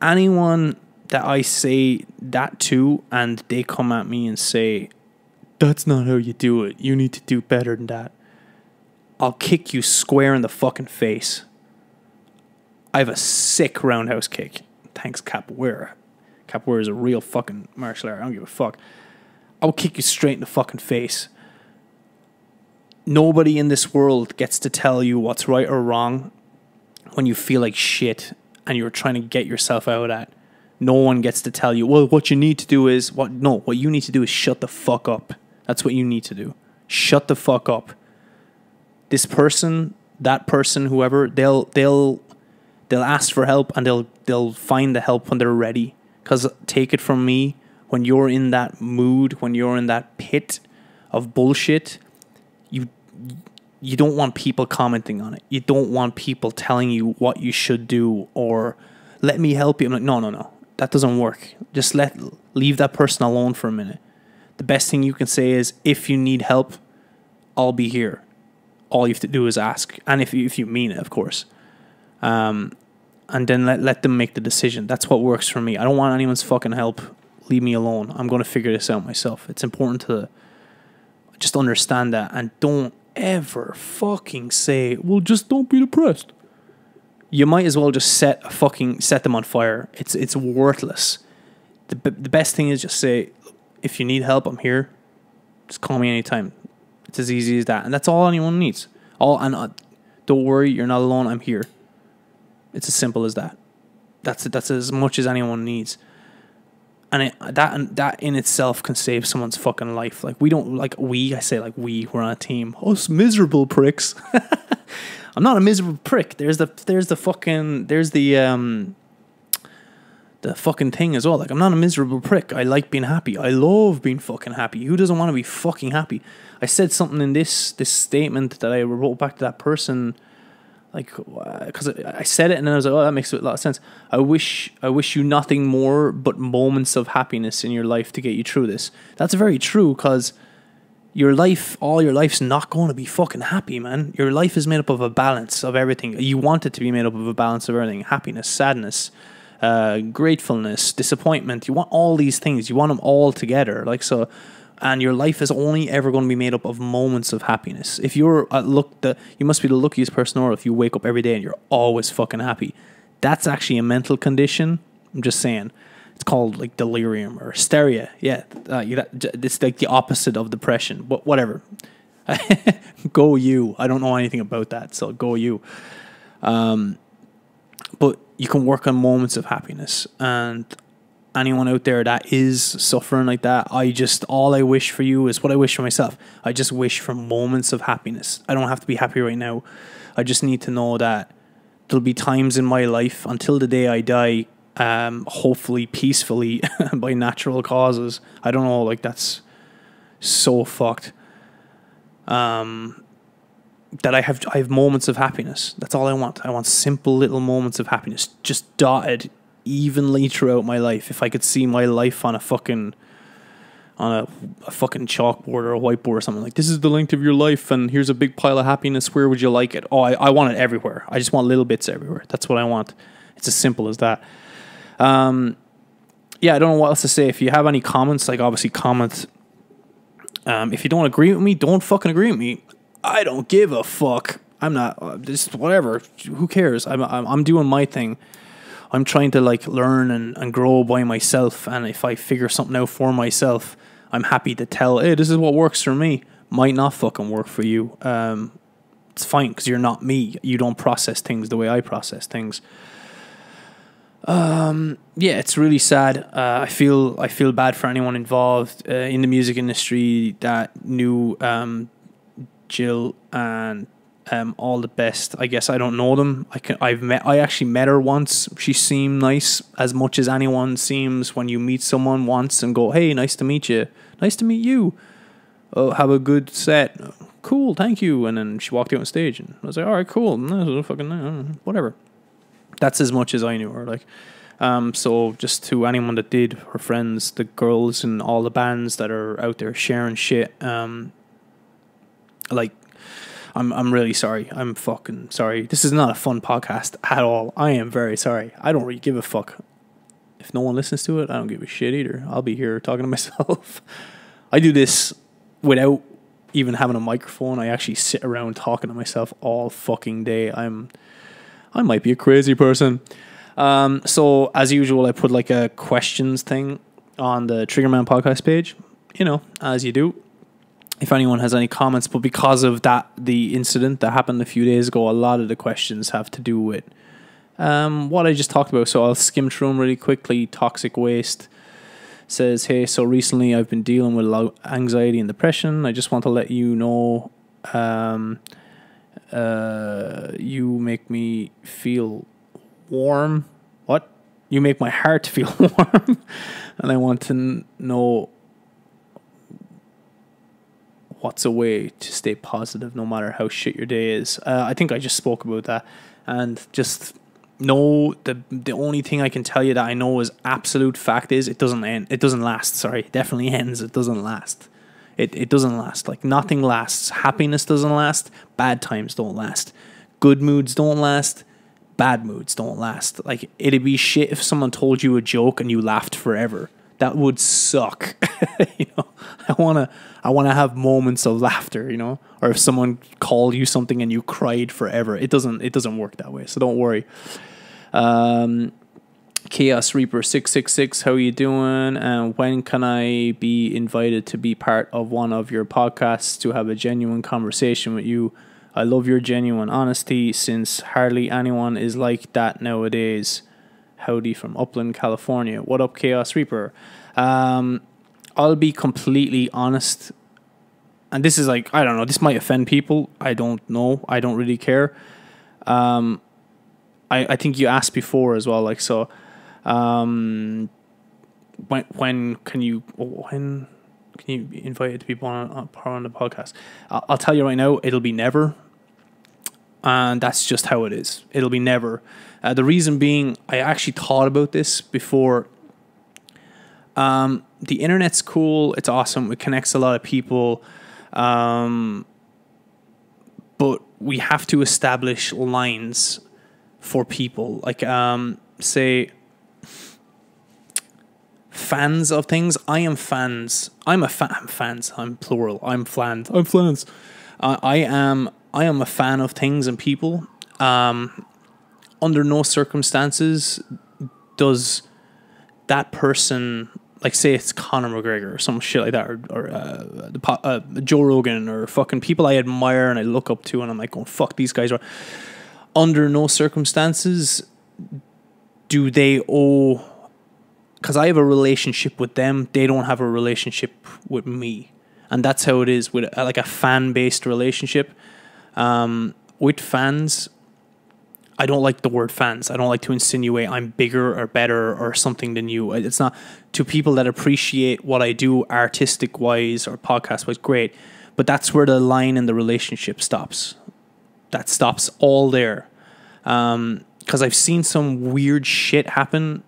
Anyone that I say that to and they come at me and say, that's not how you do it. You need to do better than that. I'll kick you square in the fucking face. I have a sick roundhouse kick. Thanks, capoeira. Capoeira is a real fucking martial art. I don't give a fuck. I'll kick you straight in the fucking face. Nobody in this world gets to tell you what's right or wrong when you feel like shit and you're trying to get yourself out of that. No one gets to tell you, well, what you need to do is... what you need to do is shut the fuck up. That's what you need to do. Shut the fuck up. This person, that person, whoever, they'll ask for help, and they'll find the help when they're ready. Because take it from me, when you're in that mood, when you're in that pit of bullshit, you don't want people commenting on it. You don't want people telling you what you should do or let me help you. I'm like, no. That doesn't work. Just leave that person alone for a minute. The best thing you can say is, if you need help, I'll be here. All you have to do is ask. And if you mean it, of course. And then let them make the decision. That's what works for me. I don't want anyone's fucking help. Leave me alone. I'm going to figure this out myself. It's important to just understand that, and don't ever fucking say, well, just don't be depressed. You might as well just set them on fire. It's worthless. The best thing is just say, if you need help, I'm here. Just call me anytime. It's as easy as that, and that's all anyone needs. Don't worry, you're not alone. I'm here. It's as simple as that. That's as much as anyone needs. And that in itself can save someone's fucking life. Like, we're on a team. Us miserable pricks. I'm not a miserable prick. There's the fucking thing as well. Like, I'm not a miserable prick. I like being happy. I love being fucking happy. Who doesn't want to be fucking happy? I said something in this statement that I wrote back to that person, like, because I said it and then I was like, oh, that makes a lot of sense. I wish you nothing more but moments of happiness in your life to get you through this. That's very true, because all your life's not going to be fucking happy, man. Your life is made up of a balance of everything. You want it to be made up of a balance of everything. Happiness, sadness, gratefulness, disappointment. You want all these things. You want them all together. Like, so, and your life is only ever going to be made up of moments of happiness. If you're you must be the luckiest person in the world if you wake up every day and you're always fucking happy. That's actually a mental condition. I'm just saying. It's called like delirium or hysteria. Yeah, it's like the opposite of depression. But whatever. Go you. I don't know anything about that, so go you. But you can work on moments of happiness, and anyone out there that is suffering like that, all I wish for you is what I wish for myself. I just wish for moments of happiness. I don't have to be happy right now. I just need to know that there'll be times in my life until the day I die, hopefully peacefully by natural causes. I don't know, like, that's so fucked. That I have moments of happiness. That's all I want. I want simple little moments of happiness, just dotted evenly throughout my life. If I could see my life on a fucking chalkboard or a whiteboard or something, like, this is the length of your life and here's a big pile of happiness, where would you like it? Oh, I want it everywhere. I just want little bits everywhere. That's what I want. It's as simple as that. Yeah, I don't know what else to say. If you have any comments, like, obviously comment. If you don't agree with me, don't fucking agree with me. I don't give a fuck. I'm not just whatever. Who cares? I'm doing my thing. I'm trying to, like, learn and grow by myself. And if I figure something out for myself, I'm happy to tell, hey, this is what works for me. Might not fucking work for you. It's fine, because you're not me. You don't process things the way I process things. Yeah, it's really sad. I feel bad for anyone involved in the music industry that knew Jill, and all the best. I guess I don't know them. I actually met her once. She seemed nice, as much as anyone seems when you meet someone once and go, hey, nice to meet you. Nice to meet you. Oh, have a good set. Cool, thank you. And then she walked out on stage and I was like, all right, cool. No, fucking whatever. That's as much as I knew her. Like, so just to anyone that did, her friends, the girls and all the bands that are out there sharing shit, like, I'm really sorry. I'm fucking sorry. This is not a fun podcast at all. I am very sorry. I don't really give a fuck. If no one listens to it, I don't give a shit either. I'll be here talking to myself. I do this without even having a microphone. I actually sit around talking to myself all fucking day. I might be a crazy person. So as usual, I put like a questions thing on the Triggerman Podcast page, as you do. If anyone has any comments, but because of the incident that happened a few days ago, a lot of the questions have to do with what I just talked about. So I'll skim through them really quickly. Toxic Waste says, hey, so recently I've been dealing with anxiety and depression. I just want to let you know you make me feel warm. What? You make my heart feel warm. And I want to know what's a way to stay positive no matter how shit your day is. I think I just spoke about that. And just know the only thing I can tell you that I know is absolute fact is it doesn't end. It doesn't last. Sorry, it definitely ends. It doesn't last. It doesn't last. Like, nothing lasts. Happiness doesn't last. Bad times don't last. Good moods don't last. Bad moods don't last. Like, it'd be shit if someone told you a joke and you laughed forever. That would suck. I wanna have moments of laughter, or if someone called you something and you cried forever. It doesn't work that way. So don't worry. Chaos Reaper 666, how are you doing? And when can I be invited to be part of one of your podcasts to have a genuine conversation with you? I love your genuine honesty, since hardly anyone is like that nowadays. Howdy from Upland, California. What up, Chaos Reaper? I'll be completely honest, and this is like, I don't know, this might offend people. I don't know. I don't really care. I think you asked before as well, like, so when can you be invited to be on the podcast? I'll tell you right now, it'll be never. And that's just how it is. It'll be never. The reason being, I actually thought about this before. The internet's cool. It's awesome. It connects a lot of people. But we have to establish lines for people. Like, say, fans of things. I am fans. I'm fans. I'm plural. I'm flans. I am a fan of things and people. Under no circumstances does that person, like, say it's Conor McGregor or some shit like that, or Joe Rogan, or fucking people I admire and I look up to, and I'm like, oh, fuck, these guys are. Under no circumstances do they owe, because I have a relationship with them, they don't have a relationship with me. And that's how it is with like a fan-based relationship. With fans, I don't like the word fans. I don't like to insinuate I'm bigger or better or something than you. It's not. To people that appreciate what I do artistic-wise or podcast-wise, great. But that's where the line in the relationship stops. That stops all there. Because I've seen some weird shit happen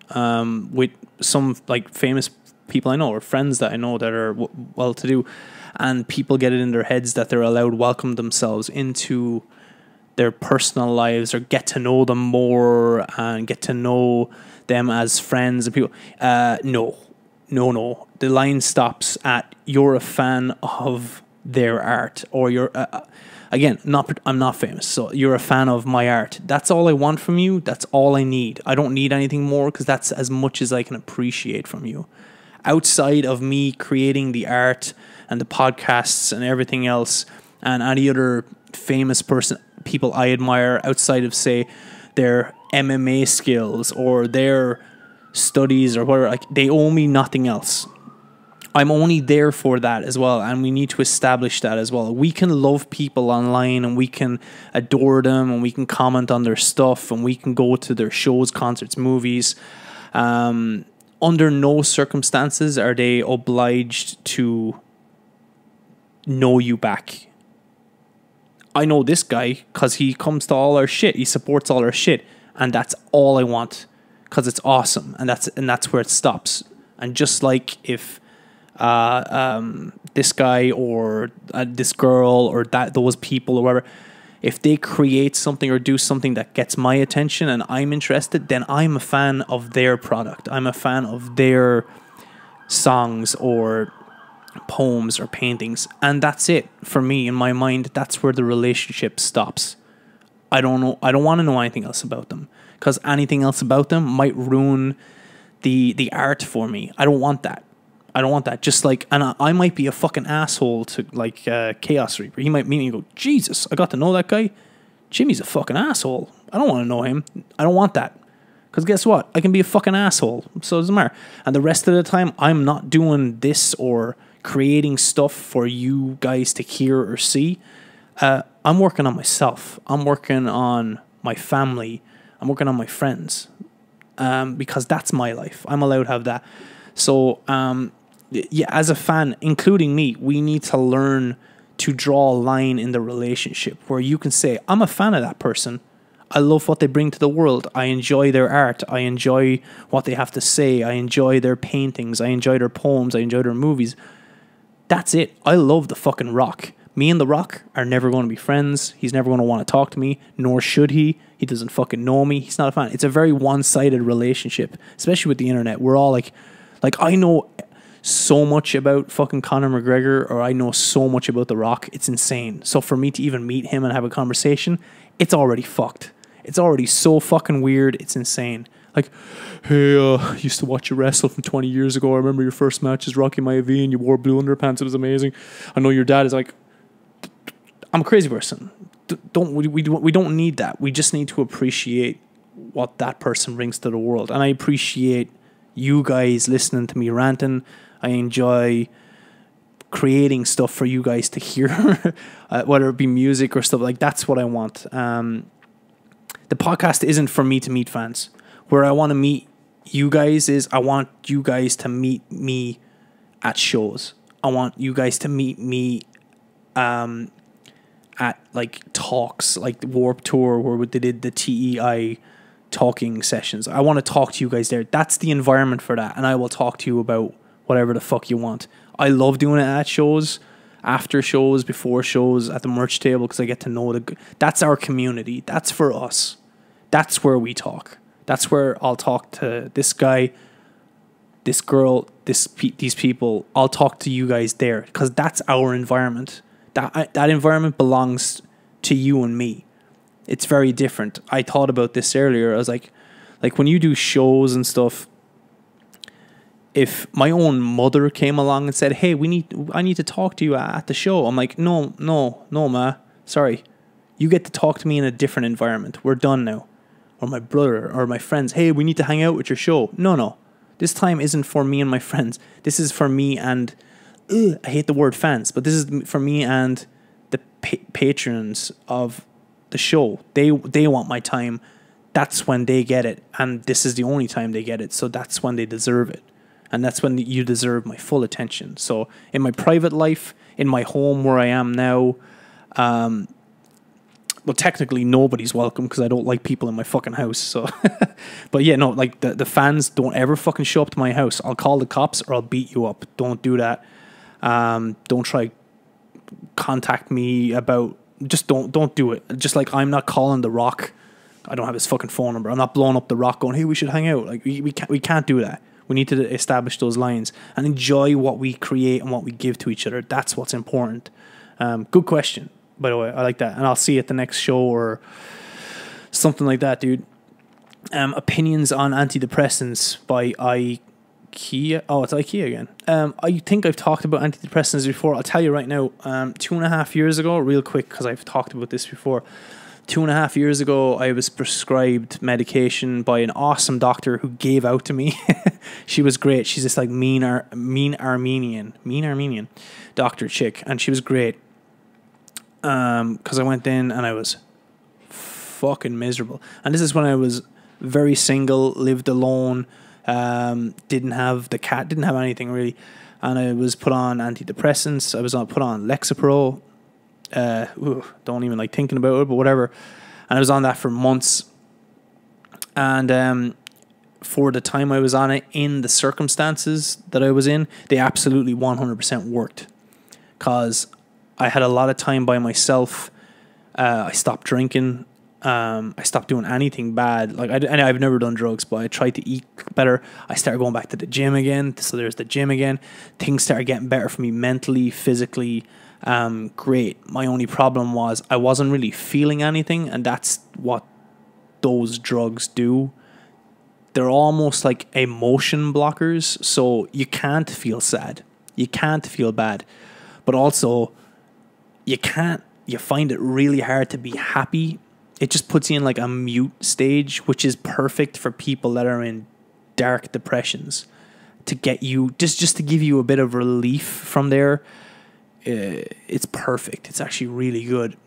with some like famous people I know, or friends that I know that are well-to-do, and people get it in their heads that they're allowed to welcome themselves into their personal lives or get to know them more and get to know them as friends and people. No. The line stops at you're a fan of their art, or you're again, I'm not famous, so you're a fan of my art. That's all I want from you. That's all I need. I don't need anything more, because that's as much as I can appreciate from you. Outside of me creating the art and the podcasts and everything else, and any other famous people I admire outside of, say, their MMA skills or their studies or whatever, like, they owe me nothing else. I'm only there for that as well, and we need to establish that as well. We can love people online, and we can adore them, and we can comment on their stuff, and we can go to their shows, concerts, movies. Under no circumstances are they obliged to know you back. I know this guy because he comes to all our shit. He supports all our shit, and that's all I want, because it's awesome, and that's where it stops. And just like if this guy or this girl or those people or whatever, if they create something or do something that gets my attention and I'm interested, then I'm a fan of their product. I'm a fan of their songs or poems or paintings, and that's it for me. In my mind, that's where the relationship stops. I don't want to know anything else about them, because anything else about them might ruin the art for me. I don't want that. Just like, and I might be a fucking asshole to like Chaos Reaper. He might meet me and go, Jesus, I got to know that guy. Jimmy's a fucking asshole. I don't want to know him. I don't want that. Because guess what? I can be a fucking asshole. So it doesn't matter. And the rest of the time, I'm not doing this or creating stuff for you guys to hear or see. I'm working on myself. I'm working on my family. I'm working on my friends. because that's my life. I'm allowed to have that. So, yeah, as a fan, including me, we need to learn to draw a line in the relationship where you can say, I'm a fan of that person. I love what they bring to the world. I enjoy their art. I enjoy what they have to say. I enjoy their paintings. I enjoy their poems. I enjoy their movies. That's it. I love the fucking Rock. Me and The Rock are never going to be friends. He's never going to want to talk to me, nor should he. He doesn't fucking know me. He's not a fan. It's a very one-sided relationship, especially with the internet. We're all like I know so much about fucking Conor McGregor, or I know so much about The Rock. It's insane. So for me to even meet him and have a conversation, it's already fucked. It's already so fucking weird. It's insane. Like, hey, I used to watch you wrestle from 20 years ago. I remember your first match as Rocky Maivia and you wore blue underpants. It was amazing. I know your dad is like, I'm a crazy person. We don't need that. We just need to appreciate what that person brings to the world. And I appreciate you guys listening to me ranting. I enjoy creating stuff for you guys to hear, whether it be music or stuff. Like, that's what I want. The podcast isn't for me to meet fans. Where I want to meet you guys is I want you guys to meet me at shows. I want you guys to meet me at like talks, like the Warped Tour where they did the TEI talking sessions. I want to talk to you guys there. That's the environment for that. And I will talk to you about whatever the fuck you want. I love doing it at shows, after shows, before shows, at the merch table, because I get to know that's our community. That's for us. That's where we talk. That's where I'll talk to this guy, this girl, these people. I'll talk to you guys there because that's our environment. That environment belongs to you and me. It's very different. I thought about this earlier. I was like when you do shows and stuff, if my own mother came along and said, hey, I need to talk to you at the show. I'm like, no, ma. Sorry. You get to talk to me in a different environment. We're done now. Or my brother or my friends, hey, we need to hang out with your show. No. This time isn't for me and my friends. This is for me and, I hate the word fans, but this is for me and the patrons of the show. They want my time. That's when they get it. And this is the only time they get it. So that's when they deserve it. And that's when you deserve my full attention. So in my private life, in my home where I am now, well, technically nobody's welcome because I don't like people in my fucking house. So, but yeah, no, like the fans don't ever fucking show up to my house. I'll call the cops or I'll beat you up. Don't do that. Don't try contact me about. Just don't do it. Just like I'm not calling The Rock. I don't have his fucking phone number. I'm not blowing up The Rock going, hey, we should hang out. Like we can't do that. We need to establish those lines and enjoy what we create and what we give to each other. That's what's important. Good question, by the way. I like that. And I'll see you at the next show or something like that, dude. Opinions on antidepressants by IKEA. Oh, it's IKEA again. I think I've talked about antidepressants before. I'll tell you right now, 2.5 years ago, real quick, because I've talked about this before. 2.5 years ago, I was prescribed medication by an awesome doctor who gave out to me. She was great. She's this like mean Armenian doctor chick, and she was great. Because I went in and I was fucking miserable. And this is when I was very single, lived alone, didn't have the cat, didn't have anything really, and I was put on antidepressants. I was put on Lexapro. Don't even like thinking about it, but whatever. And I was on that for months. And for the time I was on it, in the circumstances that I was in, they absolutely 100% worked. Because I had a lot of time by myself. I stopped drinking. I stopped doing anything bad. Like I've never done drugs, but I tried to eat better. I started going back to the gym again. So there's the gym again. Things started getting better for me mentally, physically. Great. My only problem was I wasn't really feeling anything, and that's what those drugs do. They're almost like emotion blockers, so you can't feel sad, you can't feel bad, but also you find it really hard to be happy. It just puts you in like a mute stage, which is perfect for people that are in dark depressions, to get you just to give you a bit of relief from there. It's perfect. It's actually really good.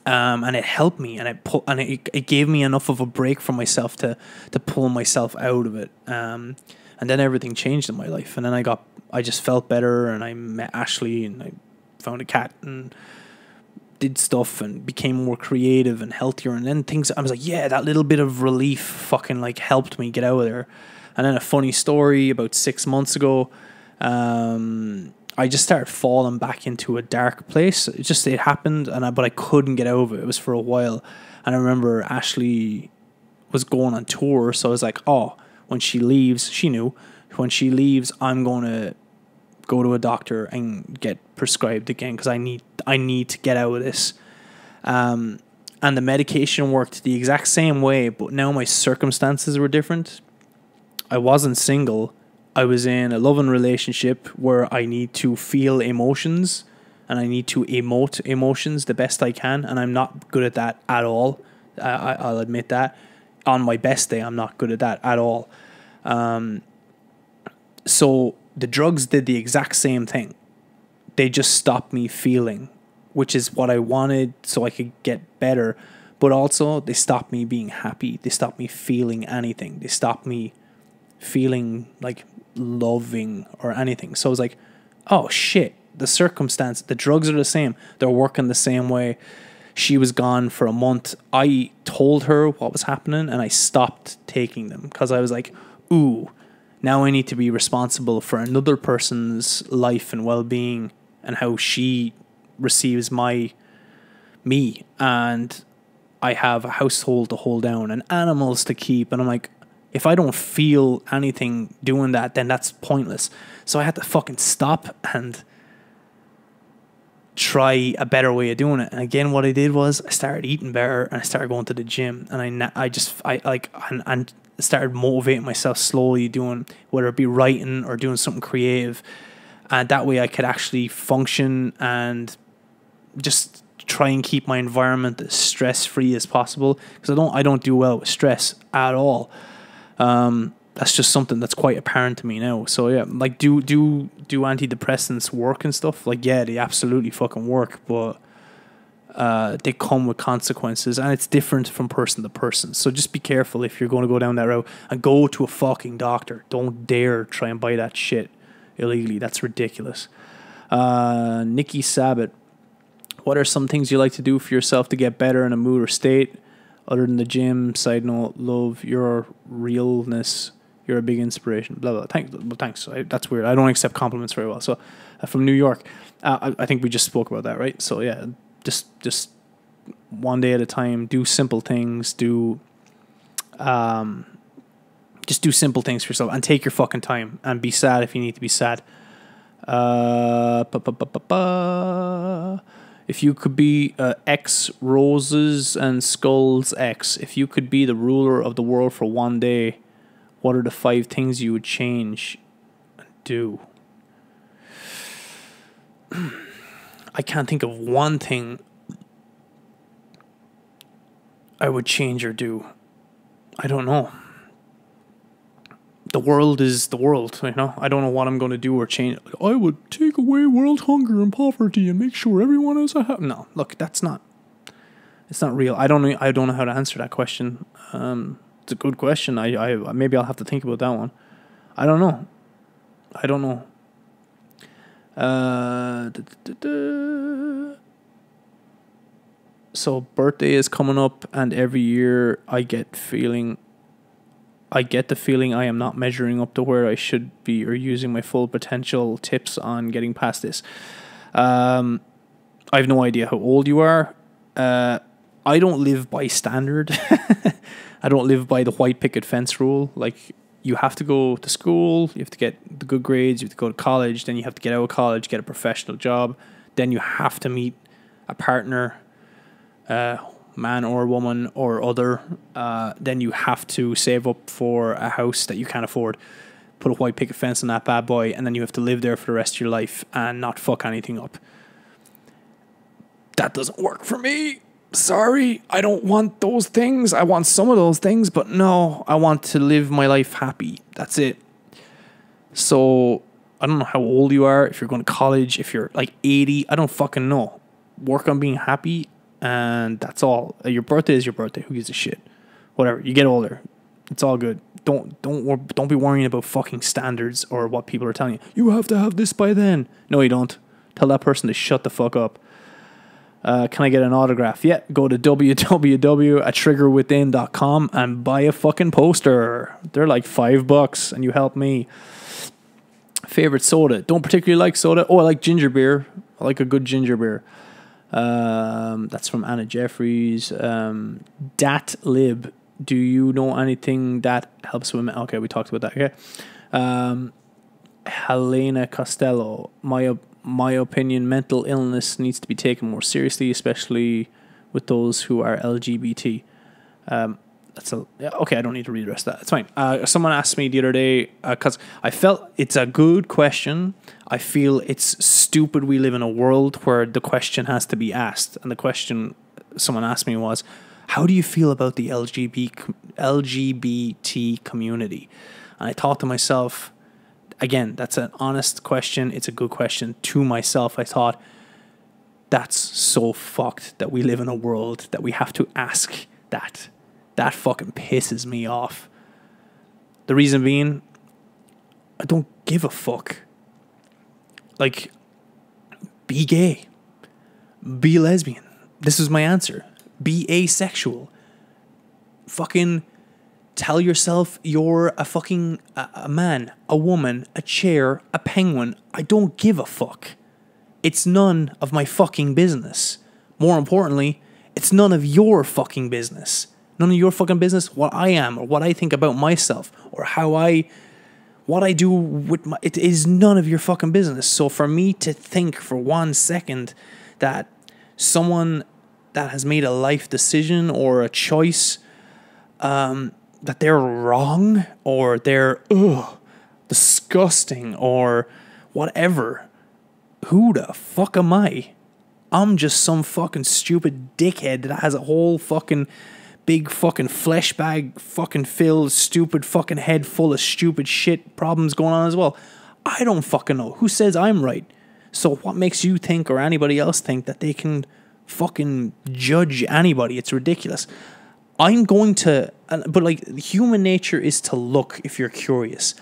And it helped me, and it gave me enough of a break from myself to pull myself out of it. And then everything changed in my life, and then I just felt better, and I met Ashley, and I found a cat, and did stuff, and became more creative and healthier. And then I was like, yeah, that little bit of relief fucking like helped me get out of there. And then a funny story about 6 months ago, I just started falling back into a dark place. It happened, but I couldn't get out of it. It was for a while. And I remember Ashley was going on tour, so I was like, oh, when she leaves, she knew, when she leaves, I'm going to go to a doctor and get prescribed again, because I need to get out of this. And the medication worked the exact same way, but now my circumstances were different. I wasn't single. I was in a loving relationship where I need to feel emotions and I need to emote emotions the best I can, and I'm not good at that at all. I'll admit that. On my best day, I'm not good at that at all. So the drugs did the exact same thing. They just stopped me feeling, which is what I wanted so I could get better. But also, they stopped me being happy. They stopped me feeling anything. They stopped me feeling like loving or anything. So I was like, oh shit, the drugs are the same. They're working the same way. She was gone for a month. I told her what was happening, and I stopped taking them because I was like, ooh, now I need to be responsible for another person's life and well-being and how she receives me. And I have a household to hold down and animals to keep. And I'm like, if I don't feel anything doing that, then that's pointless. So I had to fucking stop and try a better way of doing it. And again, what I did was I started eating better, and I started going to the gym, and I started motivating myself slowly, doing whether it be writing or doing something creative. And that way I could actually function and just try and keep my environment as stress-free as possible, because I don't do well with stress at all. That's just something that's quite apparent to me now. So yeah, like do antidepressants work and stuff? Like, yeah, they absolutely fucking work, but they come with consequences, and it's different from person to person. So just be careful if you're going to go down that route, and go to a fucking doctor. Don't dare try and buy that shit illegally. That's ridiculous. Nikki Sabat, what are some things you like to do for yourself to get better in a mood or state? Other than the gym, side note, love your realness. You're a big inspiration. Blah, blah. Thanks. That's weird. I don't accept compliments very well. So, from New York, I think we just spoke about that, right? So, yeah, just one day at a time. Do simple things. Just do simple things for yourself, and take your fucking time, and be sad if you need to be sad. If you could be X Roses and Skulls X, if you could be the ruler of the world for one day, what are the 5 things you would change and do? I can't think of one thing I would change or do. I don't know. The world is the world, you know. I don't know what I'm going to do or change. I would take away world hunger and poverty and make sure everyone has a no. Look, it's not real. I don't know how to answer that question. It's a good question. I maybe I'll have to think about that one. I don't know. So birthday is coming up, and every year I get the feeling I am not measuring up to where I should be or using my full potential. Tips on getting past this. I have no idea how old you are. I don't live by standard. I don't live by the white picket fence rule. Like, you have to go to school, you have to get the good grades, you have to go to college, then you have to get out of college, get a professional job, then you have to meet a partner, man or woman or other, then you have to save up for a house that you can't afford, put a white picket fence on that bad boy, and then you have to live there for the rest of your life and not fuck anything up. That doesn't work for me. Sorry, I don't want those things. I want some of those things, but no, I want to live my life happy. That's it. So, I don't know how old you are, if you're going to college, if you're like 80, I don't fucking know. Work on being happy and that's all. Your birthday is your birthday. Who gives a shit? Whatever. You get older. It's all good. Don't be worrying about fucking standards or what people are telling you. You have to have this by then. No, you don't. Tell that person to shut the fuck up. Can I get an autograph? Yeah, go to www.triggerwithin.com and buy a fucking poster. They're like $5 and you help me. Favorite soda? Don't particularly like soda. Oh, I like ginger beer. I like a good ginger beer. That's from Anna Jeffries. Dat Lib. Do you know anything that helps women? Okay, we talked about that. Okay. Helena Costello. My opinion, mental illness needs to be taken more seriously, especially with those who are LGBT. Okay, I don't need to read the rest of that. It's fine. Someone asked me the other day, because I felt it's a good question. I feel it's stupid we live in a world where the question has to be asked. And the question someone asked me was, how do you feel about the LGBT community? And I thought to myself, again, that's an honest question. It's a good question. To myself, I thought, that's so fucked that we live in a world that we have to ask that. That fucking pisses me off. The reason being, I don't give a fuck. Like, be gay. Be lesbian. This is my answer. Be asexual. Fucking tell yourself you're a man, a woman, a chair, a penguin. I don't give a fuck. It's none of my fucking business. More importantly, it's none of your fucking business. None of your fucking business what I am or what I think about myself or what I do with it is none of your fucking business. So for me to think for 1 second that someone that has made a life decision or a choice, that they're wrong or they're disgusting or whatever. Who the fuck am I? I'm just some fucking stupid dickhead that has a whole fucking big fucking flesh bag fucking filled stupid fucking head full of stupid shit problems going on as well. I don't fucking know. Who says I'm right? So what makes you think or anybody else think that they can fucking judge anybody? It's ridiculous. I'm going to, but like human nature is to look if you're curious.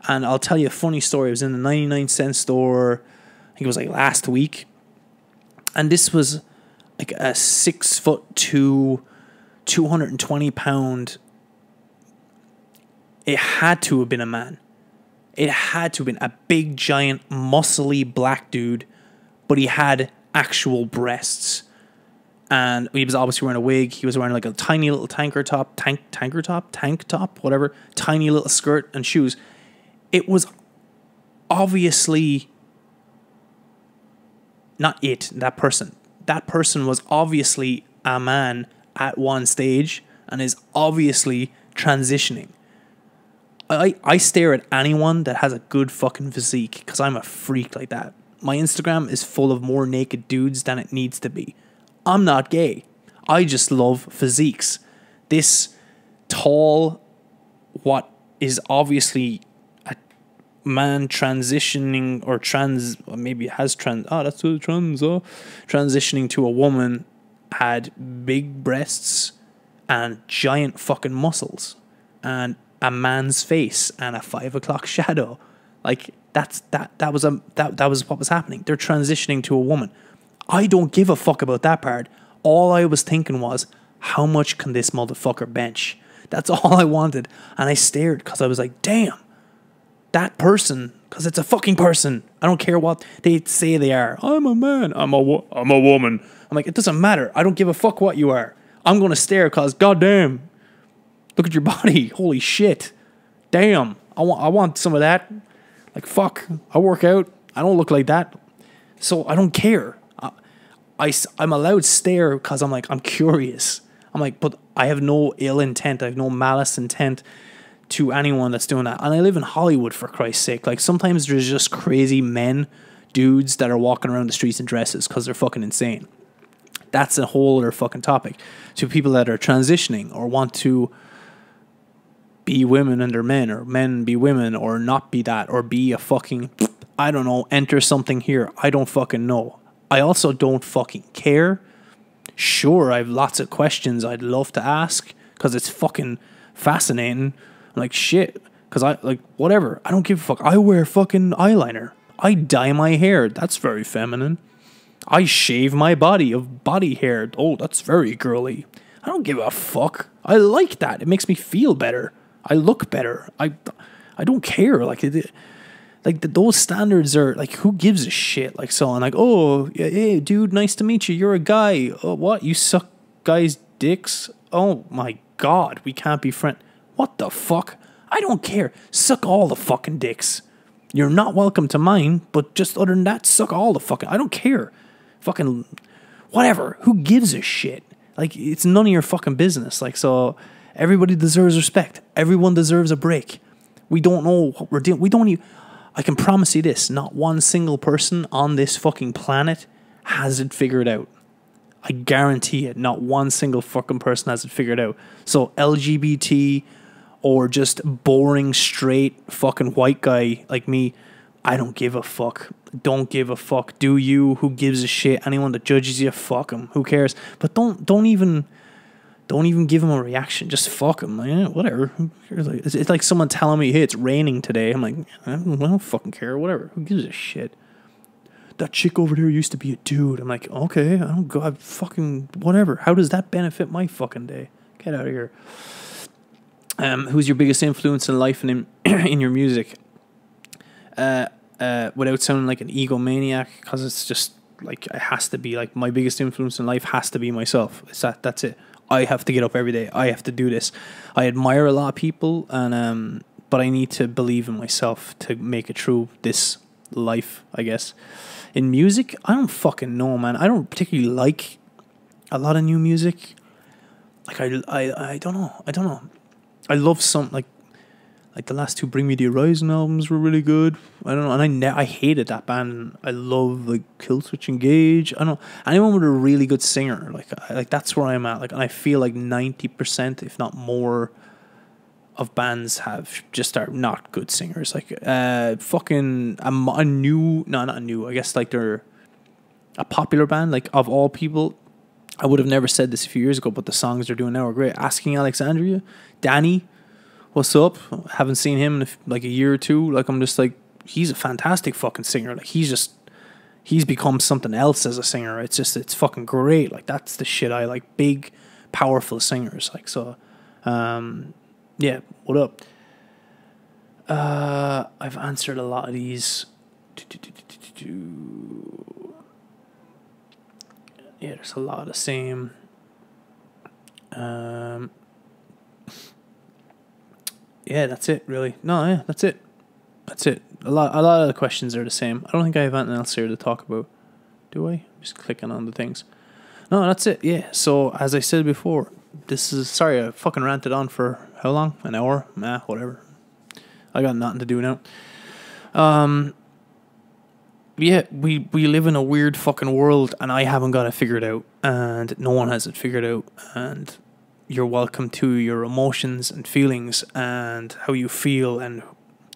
And I'll tell you a funny story. I was in the 99-cent store, I think it was like last week. And this was like a 6'2", 220-pound. It had to have been a man. It had to have been a big, giant, muscly black dude, but he had actual breasts. And he was obviously wearing a wig. He was wearing like a tiny little tank top, whatever. Tiny little skirt and shoes. It was obviously not that person. That person was obviously a man at one stage and is obviously transitioning. I stare at anyone that has a good fucking physique because I'm a freak like that. My Instagram is full of more naked dudes than it needs to be. I'm not gay. I just love physiques. This tall, what is obviously a man transitioning or transitioning to a woman had big breasts and giant fucking muscles and a man's face and a 5 o'clock shadow. Like that was what was happening. They're transitioning to a woman. I don't give a fuck about that part. All I was thinking was, how much can this motherfucker bench? That's all I wanted. And I stared because I was like, damn, that person, because it's a fucking person. I don't care what they say they are. I'm a man. I'm a woman. I'm like, it doesn't matter. I don't give a fuck what you are. I'm going to stare because, goddamn, look at your body. Holy shit. Damn. I want some of that. Like, fuck. I work out. I don't look like that. So I don't care. I'm allowed to stare because I'm like, I'm curious. I'm like, but I have no ill intent. I have no malice intent to anyone that's doing that. And I live in Hollywood, for Christ's sake. Like, sometimes there's just crazy dudes that are walking around the streets in dresses because they're fucking insane. That's a whole other fucking topic. To people that are transitioning or want to be women and they're men, or men be women, or not be that, or be a fucking, I don't know, enter something here. I don't fucking know. I also don't fucking care. Sure, I have lots of questions I'd love to ask because it's fucking fascinating. I'm like, shit, because I, like, whatever. I don't give a fuck. I wear fucking eyeliner. I dye my hair. That's very feminine. I shave my body of body hair. Oh, that's very girly. I don't give a fuck. I like that. It makes me feel better. I look better. I don't care. Like, those standards are, like, who gives a shit? Like, someone like, oh, hey, dude, nice to meet you. You're a guy. Oh, what? You suck guys' dicks? Oh, my God. We can't be friends. What the fuck? I don't care. Suck all the fucking dicks. You're not welcome to mine, but just other than that, suck all the fucking... I don't care. Fucking... Whatever. Who gives a shit? Like, it's none of your fucking business. Like, so... Everybody deserves respect. Everyone deserves a break. We don't know what we're doing. We don't even... I can promise you this. Not one single person on this fucking planet has it figured out. I guarantee it. Not one single fucking person has it figured out. So, LGBT... or just boring, straight, fucking white guy like me, I don't give a fuck. Don't give a fuck. Do you? Who gives a shit? Anyone that judges you, fuck them. Who cares? But don't even give him a reaction. Just fuck him. Like, yeah, whatever. It's like someone telling me, hey, it's raining today. I'm like, I don't fucking care. Whatever. Who gives a shit? That chick over there used to be a dude. I'm like, okay, I don't go. I fucking whatever. How does that benefit my fucking day? Get out of here. Who's your biggest influence in life and in your music? Without sounding like an egomaniac, because it's just like it has to be like my biggest influence in life has to be myself. That's it. I have to get up every day. I have to do this. I admire a lot of people, and but I need to believe in myself to make it through this life, I guess. In music, I don't fucking know, man. I don't particularly like a lot of new music. Like I don't know. I love some like the last two Bring Me the Horizon albums were really good. I don't know, and I hated that band. I love like Killswitch Engage. I don't know, anyone with a really good singer. Like that's where I'm at. Like, and I feel like 90%, if not more, of bands are not good singers. Like fucking not a new. I guess like they're a popular band. Like of all people. I would have never said this a few years ago, but the songs they're doing now are great. Asking Alexandria, Danny, what's up? Haven't seen him in like a year or two. Like, I'm just like, he's a fantastic fucking singer. Like, he's become something else as a singer. It's fucking great. Like, that's the shit I like. Big, powerful singers. Like, so, yeah, what up? I've answered a lot of these. Yeah, there's a lot of the same. Yeah, that's it, really. No, yeah, that's it. A lot of the questions are the same. I don't think I have anything else here to talk about. Do I? I'm just clicking on the things. No, that's it. Yeah. So as I said before, sorry, I fucking ranted on for how long? An hour? Nah, whatever. I got nothing to do now. Yeah, we live in a weird fucking world, and I haven't got it figured out, and no one has it figured out, and you're welcome to your emotions and feelings and how you feel, and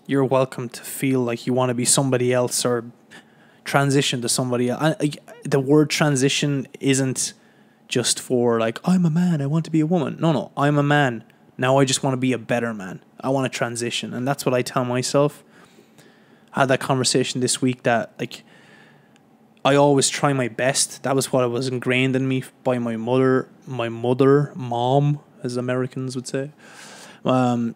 you're welcome to feel like you want to be somebody else or transition to somebody else. The word transition isn't just for like, I'm a man, I want to be a woman. No, I'm a man. Now I just want to be a better man. I want to transition, and that's what I tell myself. I had that conversation this week that like I always try my best. That was what was ingrained in me by my mom, as Americans would say.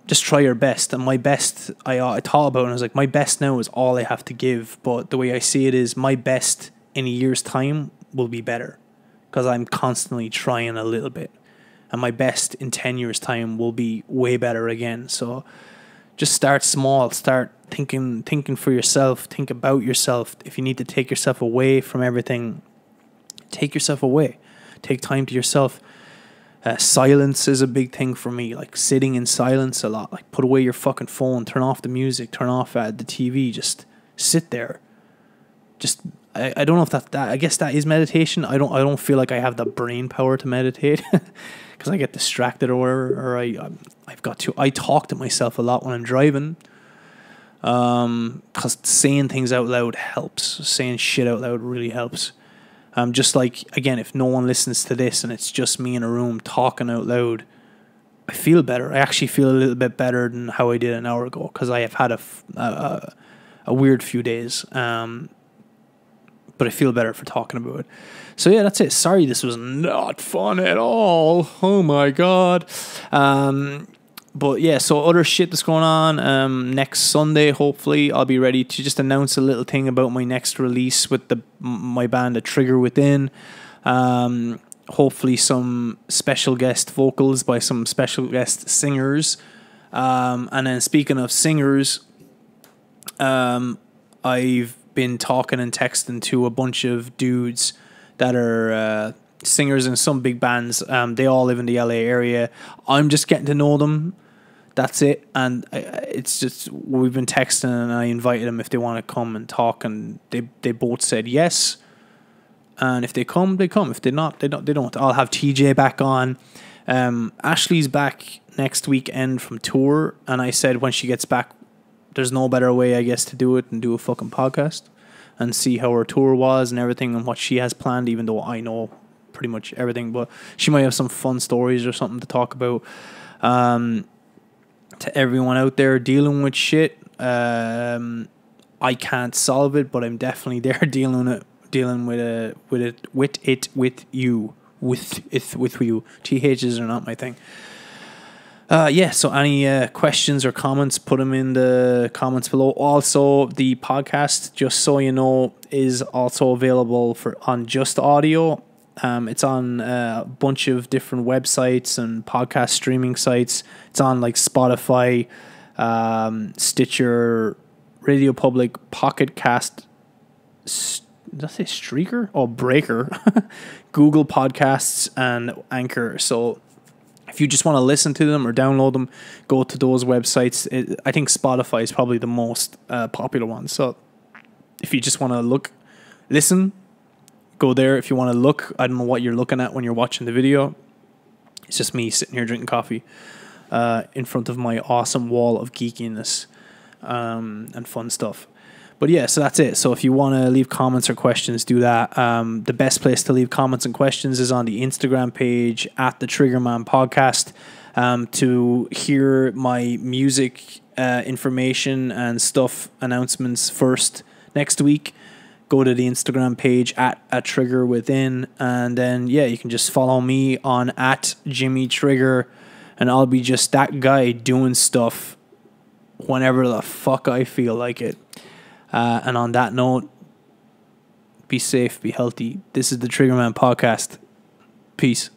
Just try your best. And my best, I thought about it and I was like, my best now is all I have to give. But the way I see it is my best in a year's time will be better because I'm constantly trying a little bit. And my best in 10 years' time will be way better again. So just start small. Start thinking for yourself. Think about yourself. If you need to take yourself away from everything, take yourself away. Take time to yourself. Silence is a big thing for me. Like sitting in silence a lot. Like put away your fucking phone. Turn off the music. Turn off the TV. Just sit there. Just I don't know if that I guess that is meditation. I don't feel like I have the brain power to meditate because I get distracted or whatever. Or I talk to myself a lot when I'm driving. Because saying things out loud helps. Saying shit out loud really helps. Just like, again, if no one listens to this and it's just me in a room talking out loud, I feel better. I actually feel a little bit better than how I did an hour ago, because I have had a weird few days. But I feel better for talking about it. So yeah, that's it. Sorry, this was not fun at all. Oh my God. But yeah, so other shit that's going on. Next Sunday, hopefully, I'll be ready to just announce a little thing about my next release with my band, The Trigger Within. Hopefully some special guest vocals by some special guest singers. And then speaking of singers, I've been talking and texting to a bunch of dudes that are singers in some big bands. They all live in the LA area. I'm just getting to know them. That's it. And it's just, we've been texting, and I invited them if they want to come and talk, and they both said yes. And if they come, they come. If they're not, they don't. I'll have TJ back on. Ashley's back next weekend from tour, and I said when she gets back, there's no better way, I guess, to do it than do a fucking podcast and see how her tour was and everything and what she has planned, even though I know pretty much everything. But she might have some fun stories or something to talk about. To everyone out there dealing with shit, I can't solve it, but I'm definitely there dealing with you. THs are not my thing. Yeah, so any questions or comments, put them in the comments below. Also, the podcast, just so you know, is also available on just audio. It's on a bunch of different websites and podcast streaming sites. It's on like Spotify, Stitcher, Radio Public, Pocket Cast, did I say Streaker? Oh, Breaker, Google Podcasts, and Anchor. So if you just want to listen to them or download them, go to those websites. I think Spotify is probably the most popular one. So if you just want to listen, go there. If you want to look, I don't know what you're looking at when you're watching the video. It's just me sitting here drinking coffee in front of my awesome wall of geekiness and fun stuff. But yeah, so that's it. So if you want to leave comments or questions, do that. The best place to leave comments and questions is on the Instagram page at the Triggerman Podcast. To hear my music information and stuff announcements first next week, go to the Instagram page at a Trigger Within, and then yeah, you can just follow me on at Jimmy Trigger, and I'll be just that guy doing stuff whenever the fuck I feel like it. And on that note, be safe, be healthy. This is the Triggerman Podcast. Peace.